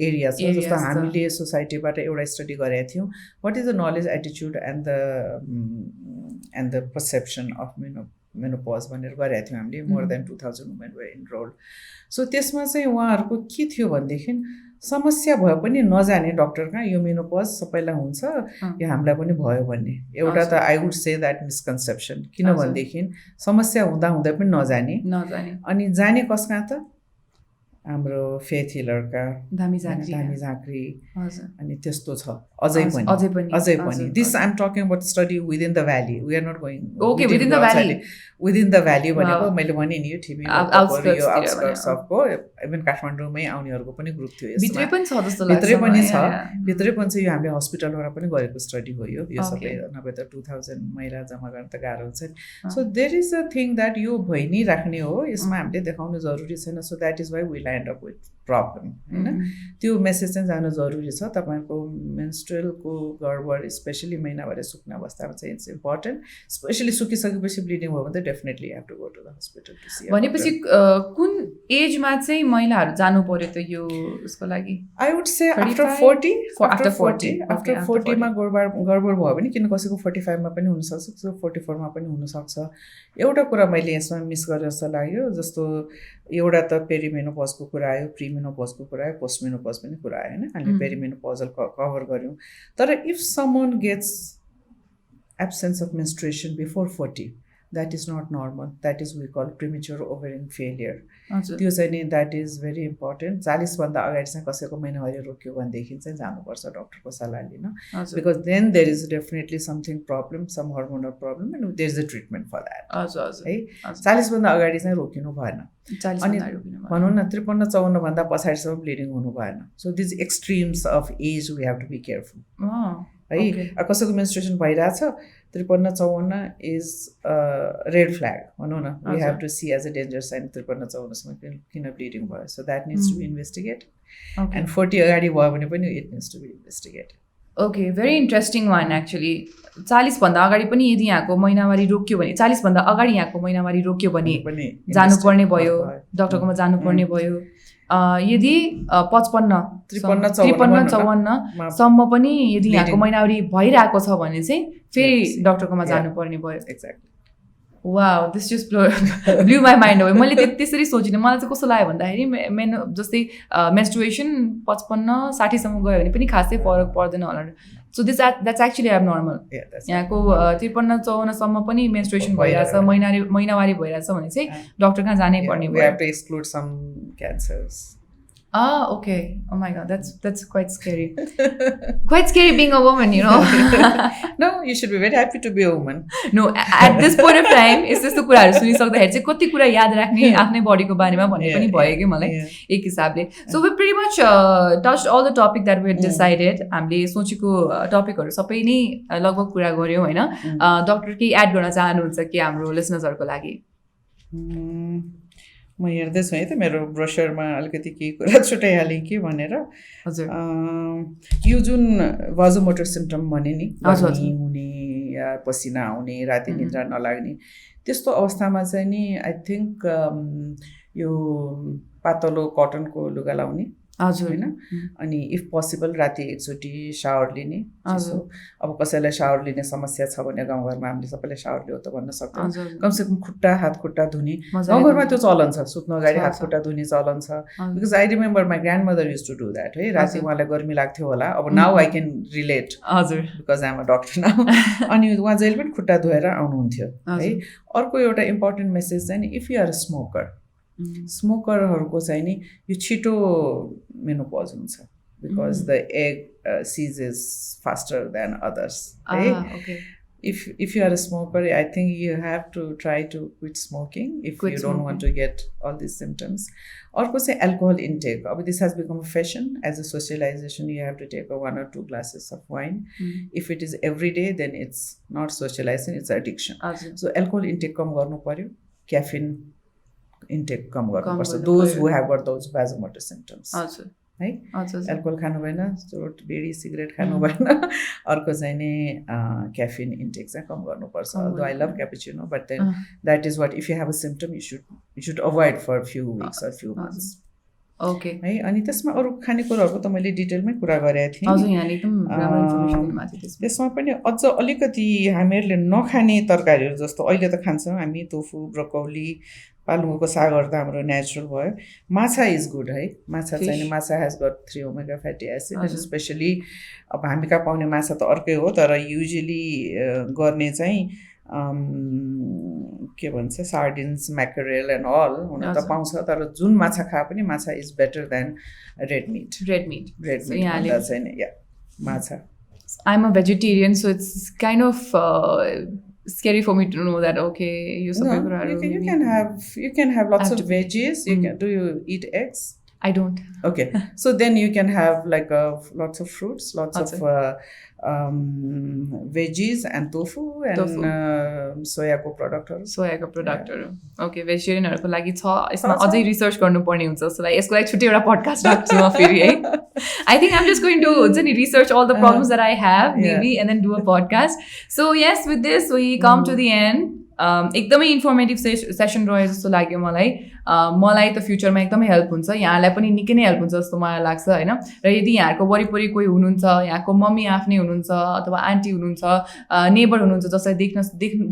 एरिया छ जस्तो हामीले सोसाइटीबाट एउटा स्टडी गरेका थियौँ वाट इज द नलेज एटिच्युड and the perception of menopause भनेर गरेका थियौँ हामीले more than 2000 women were enrolled so त्यसमा चाहिँ उहाँहरूको के थियो भनेदेखि समस्या भए पनि नजाने डक्टर कहाँ यो मेनोपज सबैलाई हुन्छ यो हामीलाई पनि भयो भन्ने एउटा त I would say that misconception किनभनेदेखि समस्या हुँदा हुँदै पनि नजाने अनि जाने कस कहाँ त हाम्रो फेथ हिलरका धामी झाँक्री अनि त्यस्तो छ अझै पनि this I am talking about study within the valley we are not going within the valley भनेको मैले भने नि यो टिभी आउटस्कर्ट्सको इभन काठमाडौँमै आउनेहरूको पनि ग्रुप थियो भित्रै पनि छ यो हामीले हस्पिटलबाट पनि गरेको स्टडी हो यो सबै नभए त 2000 महिला जम्मा गर्न त गाह्रो हुन्छ so there is a thing that यो भइ नै राख्ने हो यसमा हामीले देखाउनु जरुरी छैन so that is why we land up with problem होइन त्यो मेसेज चाहिँ जानु जरुरी छ तपाईँको मेन्स्ट्रुअलको गडबड स्पेसली महिनाभरि सुक्ने अवस्थामा चाहिँ इट्स इम्पोर्टेन्ट स्पेसली सुकिसकेपछि ब्लिडिङ भयो भने त definitely have to go to the hospital to see भनेपछि कुन एजमा चाहिँ महिलाहरू जानु पर्यो त यो उसको लागि आई वुड से आफ्टर 40 मा गडबड भयो भने किन कसैको 45 मा पनि हुनसक्छ कसैको 44 मा पनि हुनसक्छ एउटा कुरा मैले यसमा मिस गरेँ जस्तो लाग्यो जस्तो एउटा त पेरिमेनोपजको कुरा आयो प्रिमेनोपजको कुरा आयो पोस्टमेनोपज पनि कुरा आयो होइन हामीले पेरिमेनोपजल कभर गऱ्यौँ तर if someone gets absence of menstruation before 40 that is not normal that is we call premature ovarian failure त्यो चाहिँ नि द्याट इज भेरी इम्पोर्टेन्ट 40 भन्दा अगाडि चाहिँ कसैको महिनावारी रोक्यो भनेदेखि चाहिँ जानुपर्छ डक्टरको सल्लाह लिन because then there is definitely something problem some hormonal problem and there is a treatment for that है 40 भन्दा अगाडि चाहिँ रोकिनु भएन अनि भनौँ न 53-54 भन्दा पछाडिसम्म ब्लिडिङ हुनु भएन so these extremes of age we have to be careful है कसैको मेन्स्ट्रुएसन भइरहेछ 53-54 इज रेड फ्ल्याग भनौँ न we have to see as a danger sign 53-54सम्म किन ब्लिडिङ भयो so that needs to be investigate and 40 अगाडि भयो भने पनि it needs to be investigate okay very interesting one actually 40 भन्दा अगाडि पनि यदि यहाँको महिनावारी रोक्यो भने 40 भन्दा अगाडि यहाँको महिनावारी रोक्यो भने जानुपर्ने भयो डक्टरकोमा जानुपर्ने भयो यदि 53-54 सम्म पनि यदि यहाँको महिनावारी भइरहेको छ भने चाहिँ फेरि डक्टरकोमा जानुपर्ने भयो exactly wow this just blew my mind हो मैले त्यसरी सोचिनँ मलाई चाहिँ कस्तो लाग्यो भन्दाखेरि जस्तै मेन्स्ट्रुएसन 55-60 सम्म गयो भने पनि खासै फरक पर्दैन होला सो द्याट्स एक्चुली एब नर्मल यहाँको 53-54 सम्म पनि मेन्स्ट्रुएसन भइरहेछ महिनावारी भइरहेछ भने चाहिँ डक्टर कहाँ जानै पर्ने भयो okay. Oh my God, that's quite scary. Quite scary being a woman, you know. No, you should be very happy to be a woman. No, at this point of time, यस्तो कुराहरू सुनिसक्दाखेरि चाहिँ कति कुरा याद राख्ने आफ्नै बडीको बारेमा भन्ने पनि भयो कि मलाई एक हिसाबले. So we pretty much touched all the topic that we had decided. हामीले सोचेको टपिकहरू सबै नै लगभग कुरा गऱ्यौँ होइन. डक्टर के एड गर्न चाहनुहुन्छ कि हाम्रो लिसनर्सहरूको लागि? म हेर्दैछु है त मेरो ब्रोसरमा अलिकति केही कुरा छुट्याइहालेँ कि भनेर यो जुन भाजोमोटर सिम्टम भने नि हुने या पसिना आउने राति निद्रा नलाग्ने त्यस्तो अवस्थामा चाहिँ नि आई थिङ्क यो पातलो कटनको लुगा लाउने होइन अनि इफ पोसिबल राति एकचोटि सावर लिने अब कसैलाई सावर लिने समस्या छ भने गाउँघरमा हामीले सबैलाई सावर लियो त भन्न सक्छौँ कमसेकम हात खुट्टा धुने गाउँघरमा त्यो चलन छ सुत्नु अगाडि हात खुट्टा धुने चलन छ because I remember my grandmother used to do that है राति उहाँलाई गर्मी लाग्थ्यो होला अब now I can relate because I am a doctor now अनि उहाँ जहिले पनि खुट्टा धोएर आउनुहुन्थ्यो है अर्को एउटा इम्पोर्टेन्ट मेसेज चाहिँ नि if you are a smoker स्मोकरहरूको चाहिँ नि यो छिटो मेनोपज हुन्छ because the egg ceases faster than others है if you are a smoker I think you have to try to quit smoking if you don't want to get all these symptoms अर्को चाहिँ alcohol intake अब this has become a fashion as a socialization you have to take 1 or 2 glasses of wine if it is every day then it's not socializing it's addiction so alcohol intake कम गर्नु पर्यो caffeine intake कम गर्नुपर्छ those who have got those vasomotor symptoms है alcohol खानु भएन चोट BD cigarette खानु भएन अर्को चाहिँ नि क्याफिन इन्टेक चाहिँ कम गर्नुपर्छ though I love cappuccino but then that is what if you have a symptom you should avoid for few weeks or few months okay है अनि त्यसमा अरू खानेकुराहरूको त मैले डिटेलमै कुरा गरेको थिएँ हजुर यहाँले एकदम राम्रो इन्फर्मेसन दिनुभएको थियो त्यसमा त्यसमा पनि अझ अलिकति हामीहरूले नखाने तरकारीहरू जस्तो अहिले त खान्छौँ हामी टोफु ब्रोकौली पालुङको सागहरू त हाम्रो नेचुरल भयो माछा इज गुड है माछा Fish. चाहिँ माछा has got 3 omega fatty acid हजुर। स्पेसली अब हामी कहाँ पाउने माछा त अर्कै हो तर युजली गर्ने चाहिँ के भन्छ सार्डिन्स म्याकरेल एन्ड अल हुन त हजुर। पाउँछ तर जुन माछा खाए पनि माछा is better than red meat red meat red So, meat यहाँले- भन्दा चाहिँ या माछा I'm a vegetarian, so it's kind of scary for me to know that okay, you No, सबै कुराहरू you maybe- can have lots have of to be- veggies. Do you eat eggs? I don't. Okay, so then you can have like lots of fruits, lots of veggies and tofu and Tofu. soyako product. सोयाको प्रडक्टहरू okay भेजिटेरियनहरूको लागि छ यसमा छ। अझै research गर्नुपर्ने हुन्छ जस्तो लागि यसको लागि छुट्टै एउटा पडकास्ट राख्छु म फेरि है I think I'm just going to हुन्छ नि research all the problems that I have Yeah. Maybe and then do a podcast so yes with this we come to the end एकदमै इन्फर्मेटिभ सेसन रह्यो जस्तो लाग्यो मलाई मलाई त फ्युचरमा एकदमै हेल्प हुन्छ यहाँलाई पनि निकै नै हेल्प हुन्छ जस्तो मलाई लाग्छ होइन र यदि यहाँको वरिपरि कोही हुनुहुन्छ यहाँको मम्मी आफ्नै हुनुहुन्छ अथवा आन्टी हुनुहुन्छ नेबर हुनुहुन्छ जसलाई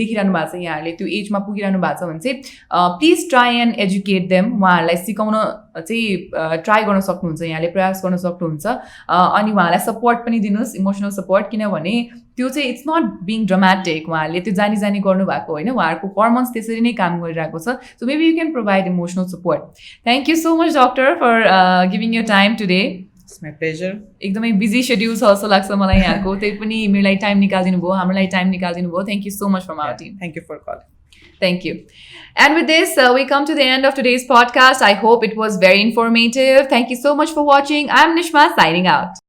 देखिरहनु भएको छ यहाँहरूले त्यो एजमा पुगिरहनु भएको छ भने चाहिँ please try and educate them उहाँहरूलाई सिकाउन चाहिँ ट्राई गर्न सक्नुहुन्छ यहाँले प्रयास गर्न सक्नुहुन्छ अनि उहाँलाई सपोर्ट पनि दिनुहोस् इमोसनल सपोर्ट किनभने त्यो चाहिँ इट्स नट बिङ ड्रामेटिक उहाँहरूले त्यो जानी गर्नुभएको होइन उहाँहरूको हर्मोन्स त्यसरी नै काम गरिरहेको छ so maybe you can provide emotional support thank you so much doctor for giving you time today It's my pleasure. एकदमै बिजी सेड्युल छ जस्तो लाग्छ मलाई यहाँको त्यही पनि मेरो लागि टाइम निकालिदिनु भयो हाम्रो लागि टाइम निकालिदिनु भयो thank you so much from our team Thank you for calling. Thank you. And with this, we come to the end of today's podcast. I hope it was very informative. Thank you so much for watching. I'm Nishma signing out.